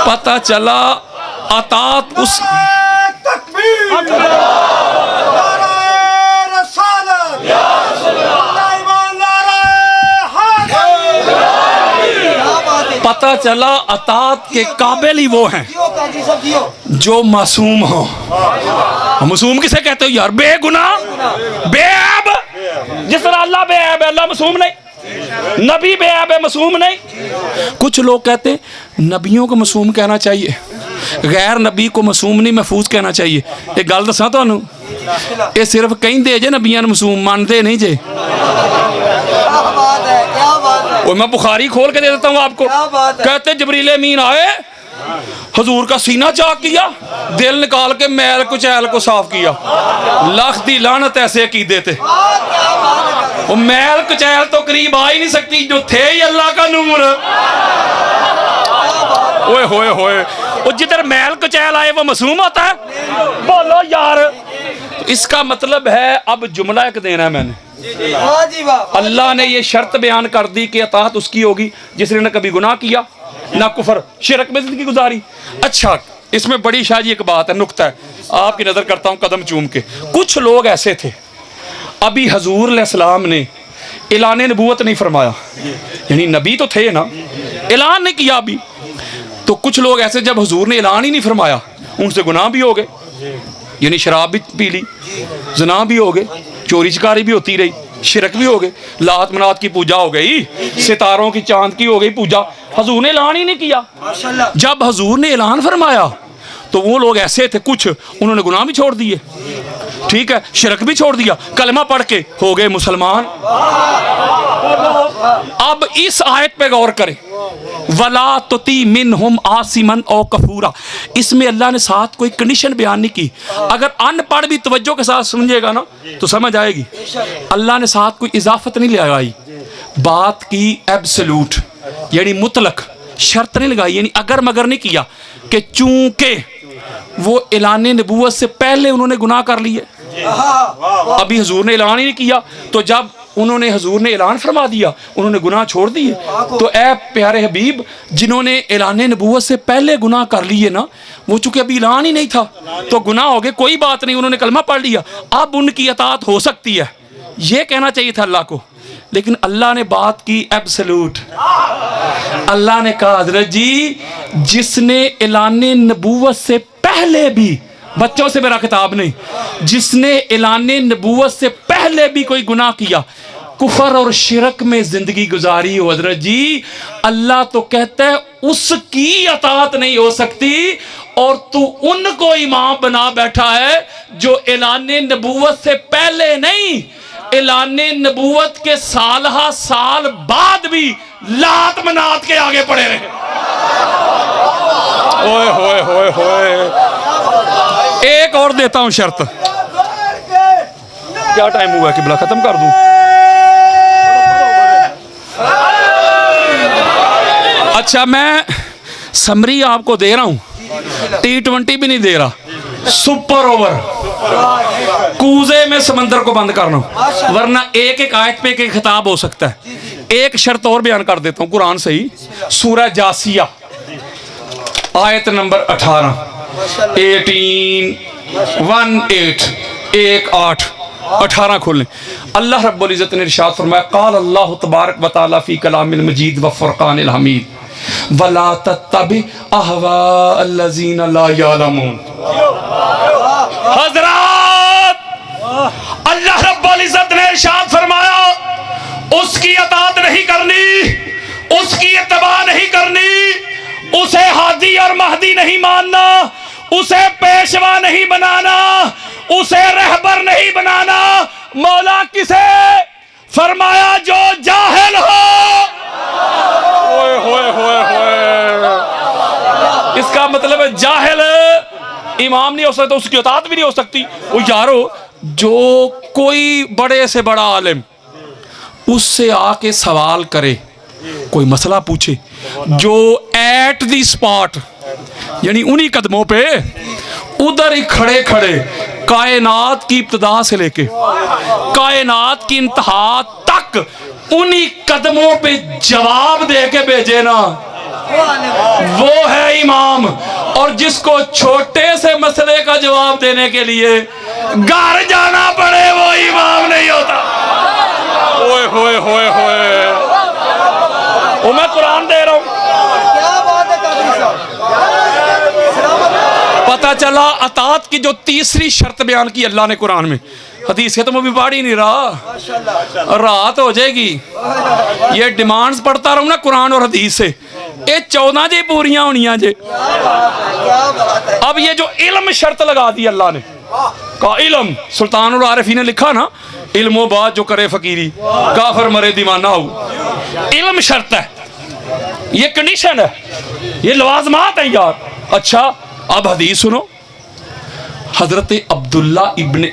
پتہ چلا اطاعت اس پتہ چلا اطاعت کے قابل ہی وہ ہیں جو معصوم ہوں. معصوم کسے کہتے ہو یار؟ بے گناہ بے عیب. جس طرح اللہ بے عیب ہے, اللہ معصوم نہیں. نبی بے عیب ہے, معصوم نہیں. کچھ لوگ کہتے ہیں نبیوں کو معصوم کہنا چاہیے, غیر نبی کو معصوم نہیں محفوظ کہنا چاہیے. ایک گل دساں تانوں, یہ صرف کہیں دے جے نبیاں معصوم, مانتے نہیں جے. اور میں بخاری کھول کے دے دیتا ہوں آپ کو. کہتے جبریل امین آئے, حضور کا سینہ چاک کیا, دل نکال کے میل کچیل کو صاف کیا. لاکھ دی لعنت ایسے عقیدے تھے. وہ میل کچیل تو قریب آ ہی نہیں سکتی جو تھے ہی اللہ کا نور. اوئے ہوئے ہوئے, وہ جدھر میل کچیل آئے وہ معصوم ہوتا ہے؟ بولو یار. اس کا مطلب ہے, اب جملہ ایک دینا ہے میں نے, اللہ نے یہ شرط بیان کر دی کہ اطاعت اس کی ہوگی جس نے نہ کبھی گناہ کیا نہ کفر شرک میں زندگی گزاری. اچھا, اس میں بڑی شاہ جی ایک بات ہے, نکتہ ہے, آپ کی نظر کرتا ہوں قدم چوم کے. کچھ لوگ ایسے تھے, ابھی حضور علیہ السلام نے اعلان نبوت نہیں فرمایا, یعنی نبی تو تھے نا, اعلان نہیں کیا ابھی. تو کچھ لوگ ایسے جب حضور نے اعلان ہی نہیں فرمایا ان سے گناہ بھی ہو گئے, یعنی شراب بھی پی لی, زنا بھی ہو گئے, چوری چکاری بھی ہوتی رہی, شرک بھی ہو گئے, لات منات کی پوجا ہو گئی, ستاروں کی چاند کی ہو گئی پوجا, حضور نے اعلان ہی نہیں کیا. جب حضور نے اعلان فرمایا تو وہ لوگ ایسے تھے, کچھ انہوں نے گناہ بھی چھوڑ دیے, ٹھیک ہے, شرک بھی چھوڑ دیا, کلمہ پڑھ کے ہو گئے مسلمان. اب اس آیت پہ غور کریں, وَلَا تُطِعْ مِنْهُمْ عَاصِمًا أَوْ كَفُورًا. اس میں اللہ نے ساتھ کوئی کنڈیشن بیان نہیں کی. اگر ان پڑھ بھی توجہ کے ساتھ سمجھے گا نا تو سمجھ آئے گی. اللہ نے ساتھ کوئی اضافت نہیں لگائی, بات کی ایبسلوٹ یعنی مطلق شرط نہیں لگائی, یعنی اگر مگر نہیں کیا کہ چونکہ وہ اعلان نبوت سے پہلے انہوں نے گناہ کر لیے, ابھی حضور نے اعلان ہی نہیں کیا, تو جب انہوں نے حضور نے اعلان فرما دیا انہوں نے گناہ چھوڑ دیے. تو اے پیارے حبیب, جنہوں نے اعلان نبوت سے پہلے گناہ کر لیے نا, وہ چونکہ ابھی اعلان ہی نہیں تھا تو گناہ ہو گئے, کوئی بات نہیں, انہوں نے کلمہ پڑھ لیا, اب ان کی اطاعت ہو سکتی ہے. یہ کہنا چاہیے تھا اللہ کو, لیکن اللہ نے بات کی ایبسلوٹ. اللہ نے کہا حضرت جی جس نے اعلان نبوت سے پہلے بھی, بچوں سے میرا خطاب نہیں, جس نے اعلان نبوت سے پہلے بھی کوئی گناہ کیا, کفر اور شرک میں زندگی گزاری ہو, حضرت جی اللہ تو کہتا ہے اس کی اطاعت نہیں ہو سکتی, اور تو ان کو امام بنا بیٹھا ہے جو اعلان نبوت سے پہلے نہیں, اعلان نبوت کے سالہ سال بعد بھی لات منات کے آگے پڑے رہے. اوئے ہوئے ہوئے ہوئے. ایک اور دیتا ہوں شرط. کیا ٹائم ہوا ہے قبلہ, ختم کر دوں؟ اچھا, میں سمری آپ کو دے رہا ہوں, T20 بھی نہیں دے رہا, سپر اوور, کوزے میں سمندر کو بند کرنا, ورنہ ایک ایک آیت پہ ایک خطاب ہو سکتا ہے. ایک شرط اور بیان کر دیتا ہوں قرآن سے ہی, سورہ جاسیہ آیت نمبر 18 18 کھولیں. اللہ رب العزت نے ارشاد فرمایا, قال اللہ تبارک و تعالی فی کلام المجید و فرقان الحمید, وَلَا تَتَّبِعْ أَهْوَاءَ الَّذِينَ لَا يَعْلَمُونَ. حضرات, اللہ رب العزت نے ارشاد فرمایا اس کی اطاعت نہیں کرنی, اس کی اتباع نہیں کرنی, اسے ہادی اور مہدی نہیں ماننا, اسے پیشوا نہیں بنانا, اسے رہبر نہیں بنانا. مولا کسے فرمایا؟ جو جاہل ہو. ہوئے ہوئے ہوئے ہوئے. اس کا مطلب ہے جاہل امام نہیں ہو سکتا, اس کی اطاعت بھی نہیں ہو سکتی. وہ یارو, جو کوئی بڑے سے بڑا عالم اس سے آ کے سوال کرے, کوئی مسئلہ پوچھے, جو ایٹ دی سپاٹ یعنی انہی قدموں پہ ادھر ہی کھڑے کھڑے کائنات کی ابتدا سے لے کے کائنات کی انتہا تک انہی قدموں پہ جواب دے کے بھیجے نا, وہ ہے امام. اور جس کو چھوٹے سے مسئلے کا جواب دینے کے لیے گھر جانا پڑے وہ امام نہیں ہوتا. ہوئے ہوئے ہوئے ہوئے. وہ میں قرآن دے رہا ہوں. پتہ چلا اطاعت کی جو تیسری شرط بیان کی اللہ نے قرآن میں, حدیث سے تو میں بھی پڑھ ہی نہیں رہا, رات ہو جائے گی. یہ ڈیمانڈز پڑھتا رہوں نا قرآن اور حدیث سے, یہ 14 جے پوریاں ہونیاں جے. اب یہ جو علم شرط لگا دی اللہ نے, کا علم, سلطان العارفین نے لکھا نا, علم و بات جو کرے فقیری, کافر مرے دیوانہ ہو. علم شرط ہے, یہ کنڈیشن ہے, یہ لوازمات ہیں یار. اچھا اب حدیث سنو, حضرت عبداللہ ابن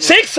6,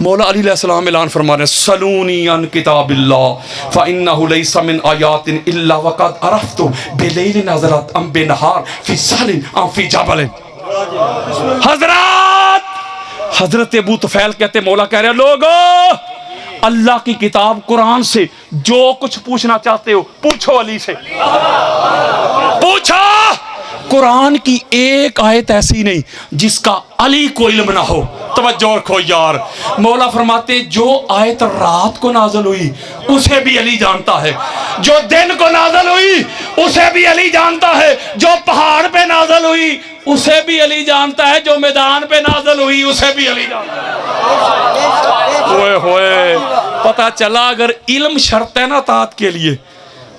مولا علی علیہ السلام اعلان فرما رہے ہیں سلونی عن کتاب اللہ فإنہ لیس من آیات الا وقد عرفت بلیل نظرت ام بنہار فی سہل ام فی جبل. حضرت ابو طفیل کہتے مولا کہہ رہے ہیں لوگو اللہ کی کتاب قرآن سے جو کچھ پوچھنا چاہتے ہو پوچھو علی سے. پوچھو. قرآن کی ایک آیت ایسی نہیں جس کا علی کو علم نہ ہو. توجہ رکھو یار. مولا فرماتے جو آیت رات کو نازل ہوئی اسے بھی علی جانتا ہے, جو دن کو نازل ہوئی اسے بھی علی جانتا ہے, جو پہاڑ پہ نازل ہوئی اسے بھی علی جانتا ہے, جو میدان پہ نازل ہوئی اسے بھی علی جانتا ہے. ہوئے ہوئے پتہ چلا اگر علم شرط ہے نا طاعت کے لیے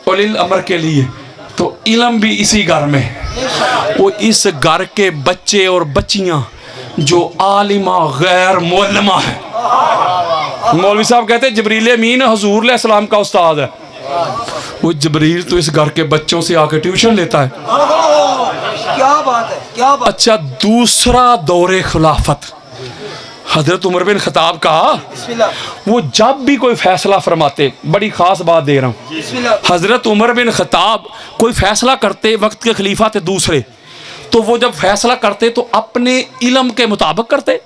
اولی الامر کے لیے تو علم بھی اسی گھر میں. وہ اس گھر کے بچے اور بچیاں جو عالمہ غیر معلمہ ہیں. مولوی صاحب کہتے ہیں جبریل امین حضور علیہ السلام کا استاد ہے. وہ جبریل تو اس گھر کے بچوں سے آ کے ٹیوشن لیتا ہے. کیا بات ہے, کیا بات. اچھا دوسرا دور خلافت حضرت عمر بن خطاب کا وہ جب بھی کوئی فیصلہ فرماتے, بڑی خاص بات دے رہا ہوں, حضرت عمر بن خطاب کوئی فیصلہ کرتے, وقت کے خلیفہ تھے دوسرے, تو وہ جب فیصلہ کرتے تو اپنے علم کے مطابق کرتے,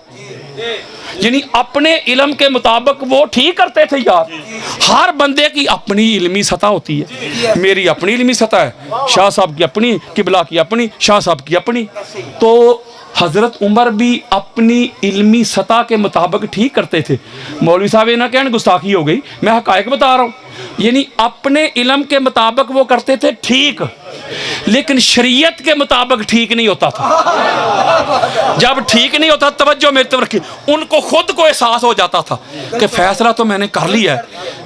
یعنی اپنے علم کے مطابق وہ ٹھیک کرتے تھے یار. ہر بندے کی اپنی علمی سطح ہوتی ہے. میری اپنی علمی سطح ہے, شاہ صاحب کی اپنی, قبلہ کی اپنی, شاہ صاحب کی اپنی. تو حضرت عمر بھی اپنی علمی سطح کے مطابق ٹھیک کرتے تھے. مولوی صاحب یہ نہ کہنے گستاخی ہو گئی, میں حقائق بتا رہا ہوں. یعنی اپنے علم کے مطابق وہ کرتے تھے ٹھیک, لیکن شریعت کے مطابق ٹھیک نہیں ہوتا تھا. جب ٹھیک نہیں ہوتا, توجہ میری طرف رکھیے, ان کو خود کو احساس ہو جاتا تھا کہ فیصلہ تو میں نے کر لیا ہے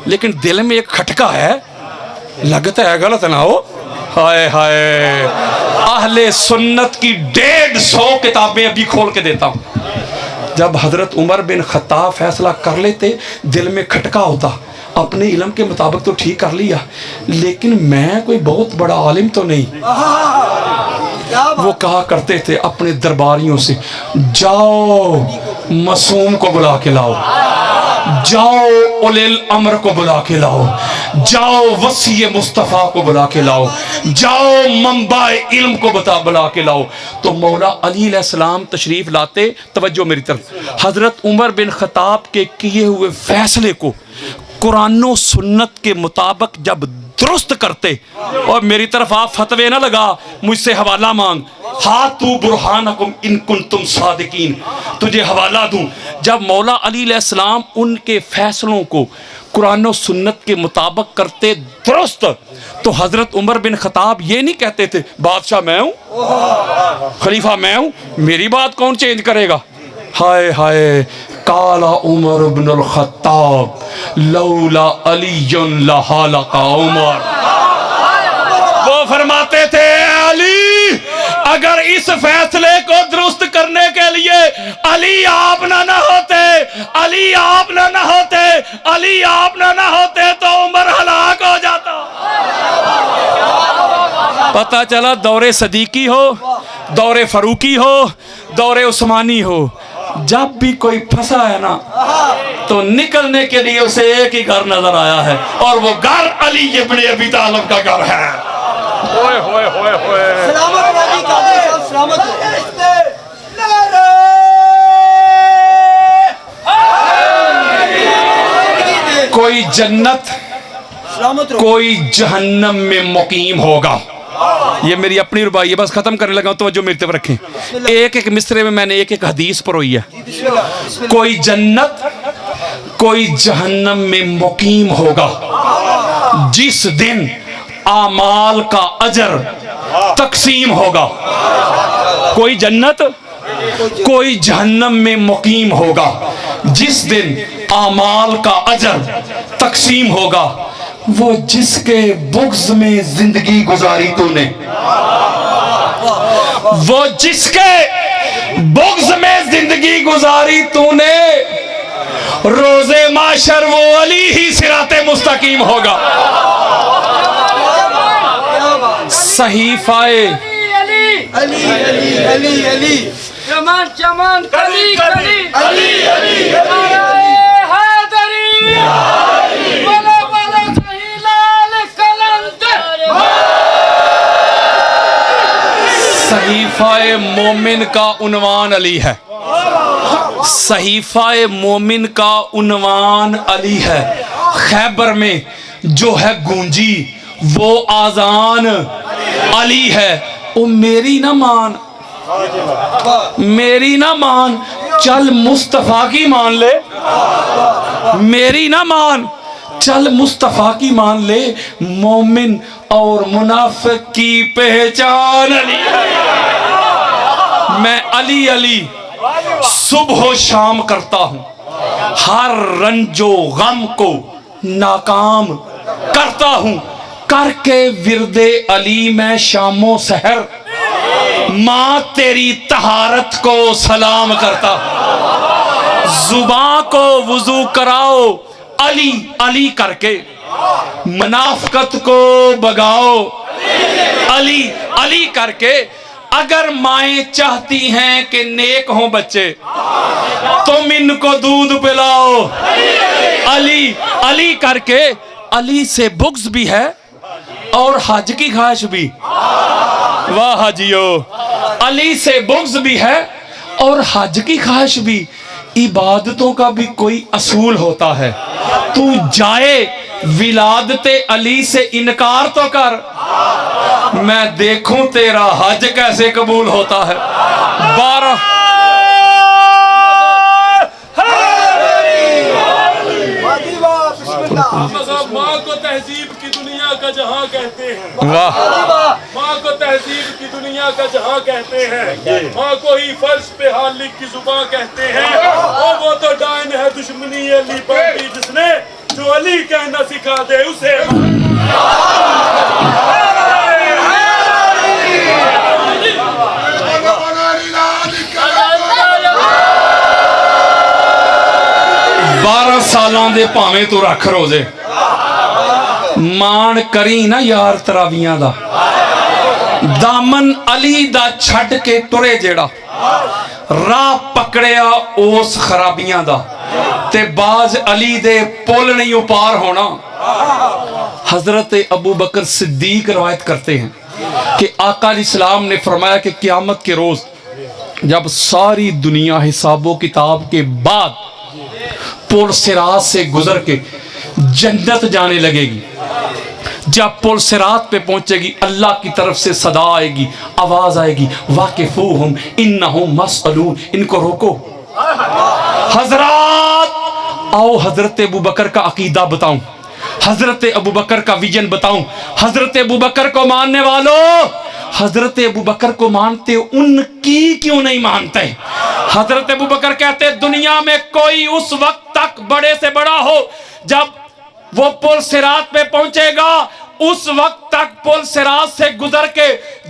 لیکن دل میں ایک کھٹکا ہے, لگتا ہے غلط نہ ہو. ہائے ہائے, اہل سنت کی 150 کتابیں ابھی کھول کے دیتا ہوں. جب حضرت عمر بن خطاب فیصلہ کر لیتے دل میں کھٹکا ہوتا, اپنے علم کے مطابق تو ٹھیک کر لیا لیکن میں کوئی بہت بڑا عالم تو نہیں. وہ کہا کرتے تھے اپنے درباریوں سے, جاؤ معصوم کو بلا کے لاؤ, جاؤ اولی الامر کو بلا کے لاؤ, جاؤ وصی مصطفیٰ کو بلا کے لاؤ, جاؤ منبع علم کو بلا کے لاؤ. تو مولا علی علیہ السلام تشریف لاتے. توجہ میری طرف. حضرت عمر بن خطاب کے کیے ہوئے فیصلے کو قرآن و سنت کے مطابق جب درست کرتے, اور میری طرف آپ فتوے نہ لگا, مجھ سے حوالہ مانگ, ہاتھو برہانکم ان کنتم صادقین, تجھے حوالہ دوں. جب مولا علی علیہ السلام ان کے فیصلوں کو قرآن و سنت کے مطابق کرتے درست, تو حضرت عمر بن خطاب یہ نہیں کہتے تھے بادشاہ میں ہوں, خلیفہ میں ہوں, میری بات کون چینج کرے گا. ہائے ہائے, قال عمر بن الخطاب لولا علی لحالق عمر. وہ فرماتے تھے علی اگر اس فیصلے کو درست کرنے کے لیے علی آپ نہ ہوتے, علی آپ نہ ہوتے, علی آپ نہ ہوتے تو عمر ہلاک ہو جاتا. پتہ چلا دور صدیقی ہو, دور فاروقی ہو, دور عثمانی ہو, جب بھی کوئی پھنسا ہے نا تو نکلنے کے لیے اسے ایک ہی گھر نظر آیا ہے, اور وہ گھر علی ابن ابی طالب کا گھر ہے. ہوئے ہوئے ہوئے ہوئے, سلامت والی قادری صاحب, سلامت. کوئی جنت کوئی جہنم میں مقیم ہوگا. یہ میری اپنی ربائی ہے, بس ختم کرنے لگا ہوں, توجہ میری طرف رکھیں. ایک ایک مصرے میں نے ایک ایک حدیث پروئی ہے. کوئی جنت کوئی جہنم میں مقیم ہوگا جس دن اعمال کا اجر تقسیم ہوگا. کوئی جنت کوئی جہنم میں مقیم ہوگا جس دن اعمال کا اجر تقسیم ہوگا. وہ جس کے بغض میں زندگی گزاری تو نے, وہ جس کے بغض میں زندگی گزاری تو نے, روز معاشر وہ علی ہی صراط مستقیم ہوگا. صحیفہ علی علی علی علی چمان چمان کلی کلی علی علی علی صحیفہ مومن کا عنوان علی ہے، صحیفہ مومن کا عنوان علی ہے۔ خیبر میں جو ہے گونجی وہ آذان علی ہے۔ او میری نہ مان، میری نہ مان، چل مصطفیٰ کی مان لے، میری نہ مان، چل مصطفیٰ کی مان لے، مومن اور منافق کی پہچان علی ہے۔ میں علی علی صبح و شام کرتا ہوں، ہر رنج و غم کو ناکام کرتا ہوں، کر کے ورد علی میں شام و سحر ماں تیری طہارت کو سلام کرتا ہوں۔ زباں کو وضو کراؤ علی علی کر کے، منافقت کو بگاؤ علی علی کر کے۔ اگر مائیں چاہتی ہیں کہ نیک ہوں بچے، تم ان کو دودھ پلاؤ علی علی کر کے۔ علی سے بغض بھی ہے اور حج کی خواہش بھی، واہ حجیو، علی سے بغض بھی ہے اور حج کی خواہش بھی۔ عبادتوں کا بھی کوئی اصول ہوتا ہے، تو جائے ولادت علی سے انکار تو کر، میں دیکھوں تیرا حج کیسے قبول ہوتا ہے۔ ماں کو تہذیب کی دنیا کا جہاں کہتے ہیں، واہ، ماں کو تہذیب کی دنیا کا جہاں کہتے ہیں، ماں کو ہی فرش پہ حالق کی زباں کہتے ہیں، اور وہ تو ڈائن ہے دشمنی علی پر بھی، جس نے جو علی کہنا سکھا دے اسے بارہ سالاں دے پاویں تو رکھ روزے، مان کری نا یار تراویاں دا، دامن علی دا چھڈ کے ٹرے جیڑا، راہ پکڑیا اس خرابیاں دا، تے باز علی دے پول نہیں اپار ہونا۔ حضرت ابو بکر صدیق روایت کرتے ہیں کہ آقا علیہ السلام نے فرمایا کہ قیامت کے روز جب ساری دنیا حساب و کتاب کے بعد پل صراط سے گزر کے جنت جانے لگے گی، جب پل صراط پہ پہنچے گی اللہ کی طرف سے صدا آئے گی، آواز آئے گی، واقفوہم انہم مسئلون، ان کو روکو۔ حضرات آؤ حضرت ابو بکر کا عقیدہ بتاؤں، حضرت ابو بکر کا ویژن بتاؤں، حضرت ابو بکر کو ماننے والوں، حضرت ابو بکر کو مانتے ان کی کیوں نہیں مانتے؟ حضرت ابو بکر کہتے دنیا میں کوئی اس وقت تک بڑے سے بڑا ہو، جب وہ پل صراط پہ پہنچے گا اس وقت تک پل صراط سے گزر کے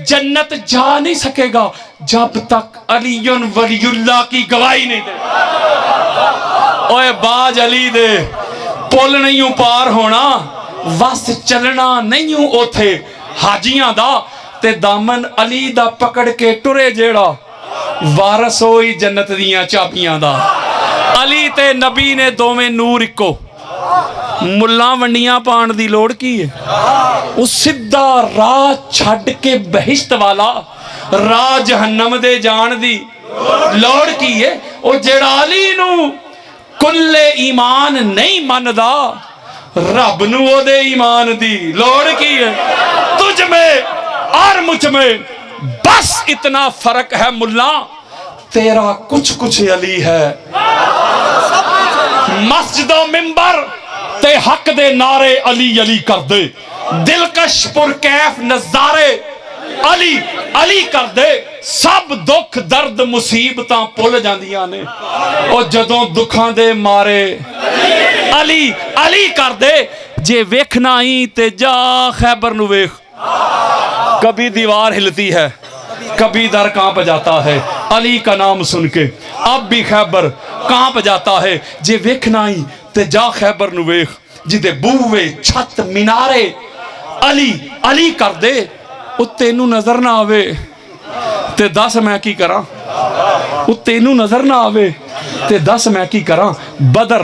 جنت جا نہیں سکے گا جب تک علی ولی اللہ کی گواہی نہیں دے۔ اوے باج علی دے، پل نہیں پار ہونا، وس چلنا نہیں اوتھے حاجیاں دا، تے دامن علی دا پکڑ کے ٹرے جیڑا، وارث ہوئی جنت دیاں چابیاں دا۔ علی تے نبی نے دوویں نور اکو، ملہ ونڈیاں پان دی لوڑ کی ہے، اس سدھا راہ چھڈ کے بہشت والا راہ جہنم دے جان دی لوڑ کی ہے۔ او جیڑا علی نو کل ایمان نہیں مندا، رب نو او دے ایمان دی لوڑ کی ہے۔ تجھ میں اور مجھ میں بس اتنا فرق ہے ملا، تیرا کچھ کچھ علی ہے۔ مسجد و منبر تے حق دے نعرے علی علی کر دے، دلکش پر کیف نظارے علی علی کر دے، سب دکھ درد مصیبتاں پل جاندیاں نے، او جدوں دکھاں دے مارے علی علی کر دے۔ جے ویکھنا ہی تے جا خیبر نو ویکھ، کبھی دیوار ہلتی ہے، کبھی در کانپ جاتا ہے علی کا نام سن کے، اب بھی خیبر کانپ جاتا ہے۔ جے ویکھنا ہی تے جا خیبر نو ویکھ، جدے بوئے چھت مینارے علی علی کر دے، او تینو نظر نہ آوے تے دس میں کی کراں، او تینو نظر نہ آوے تے دس میں کی کراں۔ بدر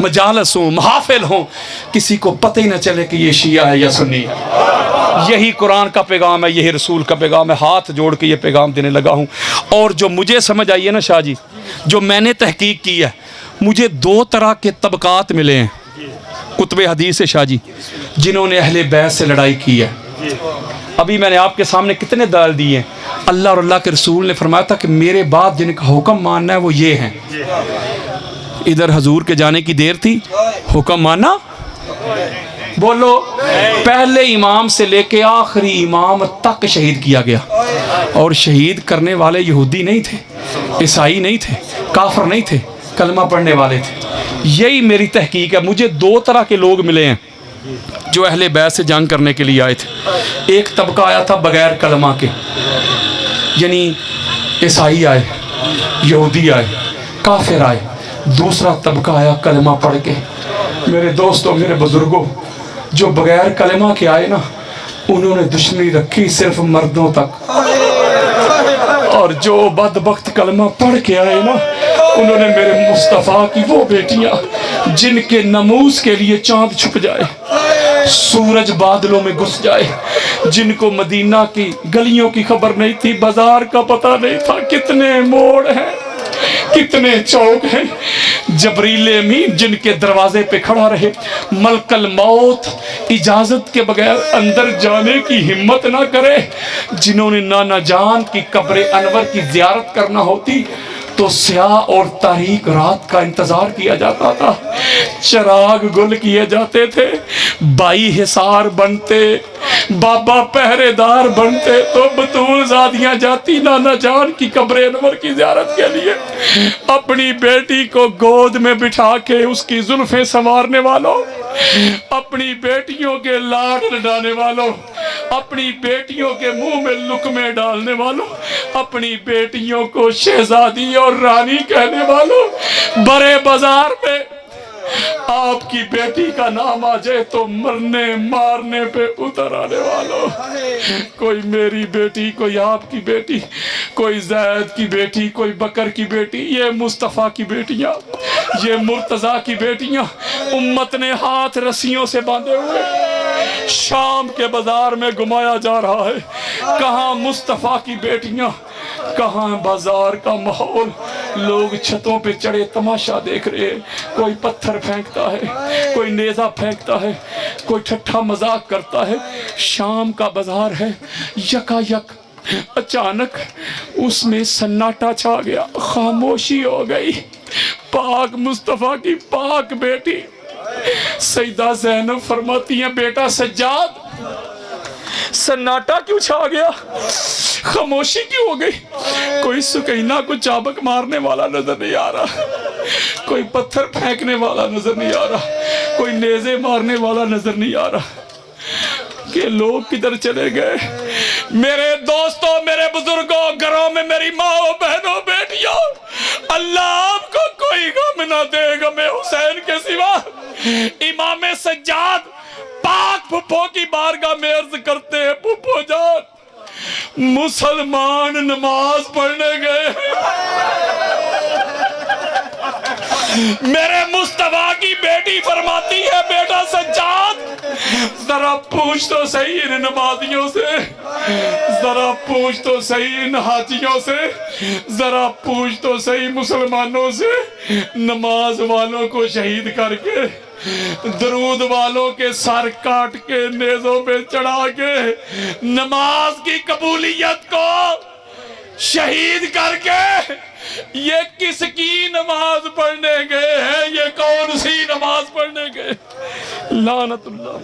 مجالس ہوں، محافل ہوں، کسی کو پتہ ہی نہ چلے کہ یہ شیعہ ہے یا سنی ہے۔ یہی قرآن کا پیغام ہے، یہی رسول کا پیغام ہے۔ ہاتھ جوڑ کے یہ پیغام دینے لگا ہوں۔ اور جو مجھے سمجھ آئی ہے نا شاہ جی، جو میں نے تحقیق کی ہے، مجھے 2 طرح کے طبقات ملے ہیں کتب حدیث سے شاہ جی، جنہوں نے اہل بیت سے لڑائی کی ہے۔ ابھی میں نے آپ کے سامنے کتنے دلائل دیے ہیں۔ اللہ اور اللہ کے رسول نے فرمایا تھا کہ میرے بعد جن کا حکم ماننا ہے وہ یہ ہیں۔ ادھر حضور کے جانے کی دیر تھی، حکم مانا، بولو، پہلے امام سے لے کے آخری امام تک شہید کیا گیا، اور شہید کرنے والے یہودی نہیں تھے، عیسائی نہیں تھے، کافر نہیں تھے، کلمہ پڑھنے والے تھے۔ یہی میری تحقیق ہے۔ مجھے 2 طرح کے لوگ ملے ہیں جو اہل بیت سے جنگ کرنے کے لیے آئے تھے۔ ایک طبقہ آیا تھا بغیر کلمہ کے، یعنی عیسائی آئے، یہودی آئے، کافر آئے۔ دوسرا طبقہ آیا کلمہ پڑھ کے۔ میرے دوستوں، میرے بزرگوں، جو بغیر کلمہ کے آئے نا، انہوں نے دشمنی رکھی صرف مردوں تک، اور جو بدبخت کلمہ پڑھ کے آئے نا، انہوں نے میرے مصطفیٰ کی وہ بیٹیاں جن کے نموز کے لیے چاند چھپ جائے، سورج بادلوں میں گھس جائے، جن کو مدینہ کی گلیوں کی خبر نہیں تھی، بازار کا پتہ نہیں تھا، کتنے موڑ ہیں، کتنے چوک ہیں، جبریل امین جن کے دروازے پہ کھڑا رہے، ملک الموت اجازت کے بغیر اندر جانے کی ہمت نہ کرے، جنہوں نے نانا جان کی قبر انور کی زیارت کرنا ہوتی تو سیاہ اور تاریک رات کا انتظار کیا جاتا تھا، چراغ گل کیے جاتے تھے، بائی حصار بنتے، بابا پہرے دار بنتے، تو بطول زادیاں جاتی نانا جان کی قبر انور کی زیارت کے لیے۔ اپنی بیٹی کو گود میں بٹھا کے اس کی زلفیں سنوارنے والوں، اپنی بیٹیوں کے لاڈ لڈانے والوں، اپنی بیٹیوں کے منہ میں لقمے ڈالنے والوں، اپنی بیٹیوں کو شہزادی اور رانی کہنے والوں، بڑے بازار میں آپ کی بیٹی کا نام آ جائے تو مرنے مارنے پہ اتر آنے والوں، کوئی میری بیٹی، کوئی آپ کی بیٹی، کوئی زید کی بیٹی، کوئی بکر کی بیٹی، یہ مصطفیٰ کی بیٹیاں، یہ مرتضیٰ کی بیٹیاں، امت نے ہاتھ رسیوں سے باندھے ہوئے شام کے بازار میں گھمایا جا رہا ہے۔ کہاں مصطفیٰ کی بیٹیاں، کہاں بازار کا ماحول، لوگ چھتوں پہ چڑھے تماشا دیکھ رہے ہیں، کوئی پتھر پھینکتا ہے، کوئی نیزہ پھینکتا ہے، کوئی ٹھٹھا مذاق کرتا ہے۔ شام کا بازار ہے، یکا یک اچانک اس میں سناٹا چھا گیا، خاموشی ہو گئی۔ پاک مصطفیٰ کی پاک بیٹی سیدہ زینب فرماتی ہیں، بیٹا سجاد، سناٹا کیوں چھا گیا، خاموشی کیوں ہو گئی؟ کوئی سکینہ کو چابک مارنے والا نظر نہیں آ رہا، کوئی پتھر پھینکنے والا نظر نہیں آ رہا، کوئی نیزے مارنے والا نظر نہیں آ رہا، کہ لوگ کدھر چلے گئے؟ میرے دوستوں، میرے بزرگوں، گھروں میں میری ماں بہنوں بیٹیوں، اللہ آپ کو کوئی غم نہ دے غم حسین کے سوا۔ امام سجاد پاک پھپھو کی بارگاہ میں عرض کرتے ہیں، پھپھو جان، مسلمان نماز پڑھنے گئے، میرے مصطفیٰ کی بیٹی فرماتی ہے، بیٹا سجاد، ذرا پوچھ تو صحیح ان نمازیوں سے، ذرا پوچھ تو صحیح ان حاجیوں سے، ذرا پوچھ تو صحیح مسلمانوں سے، نماز والوں کو شہید کر کے، درود والوں کے سر کاٹ کے، نیزوں پہ چڑھا کے، نماز کی قبولیت کو شہید کر کے، یہ کس کی نماز پڑھنے گئے ہیں؟ یہ کون سی نماز پڑھنے گئے؟ لعنت اللہ۔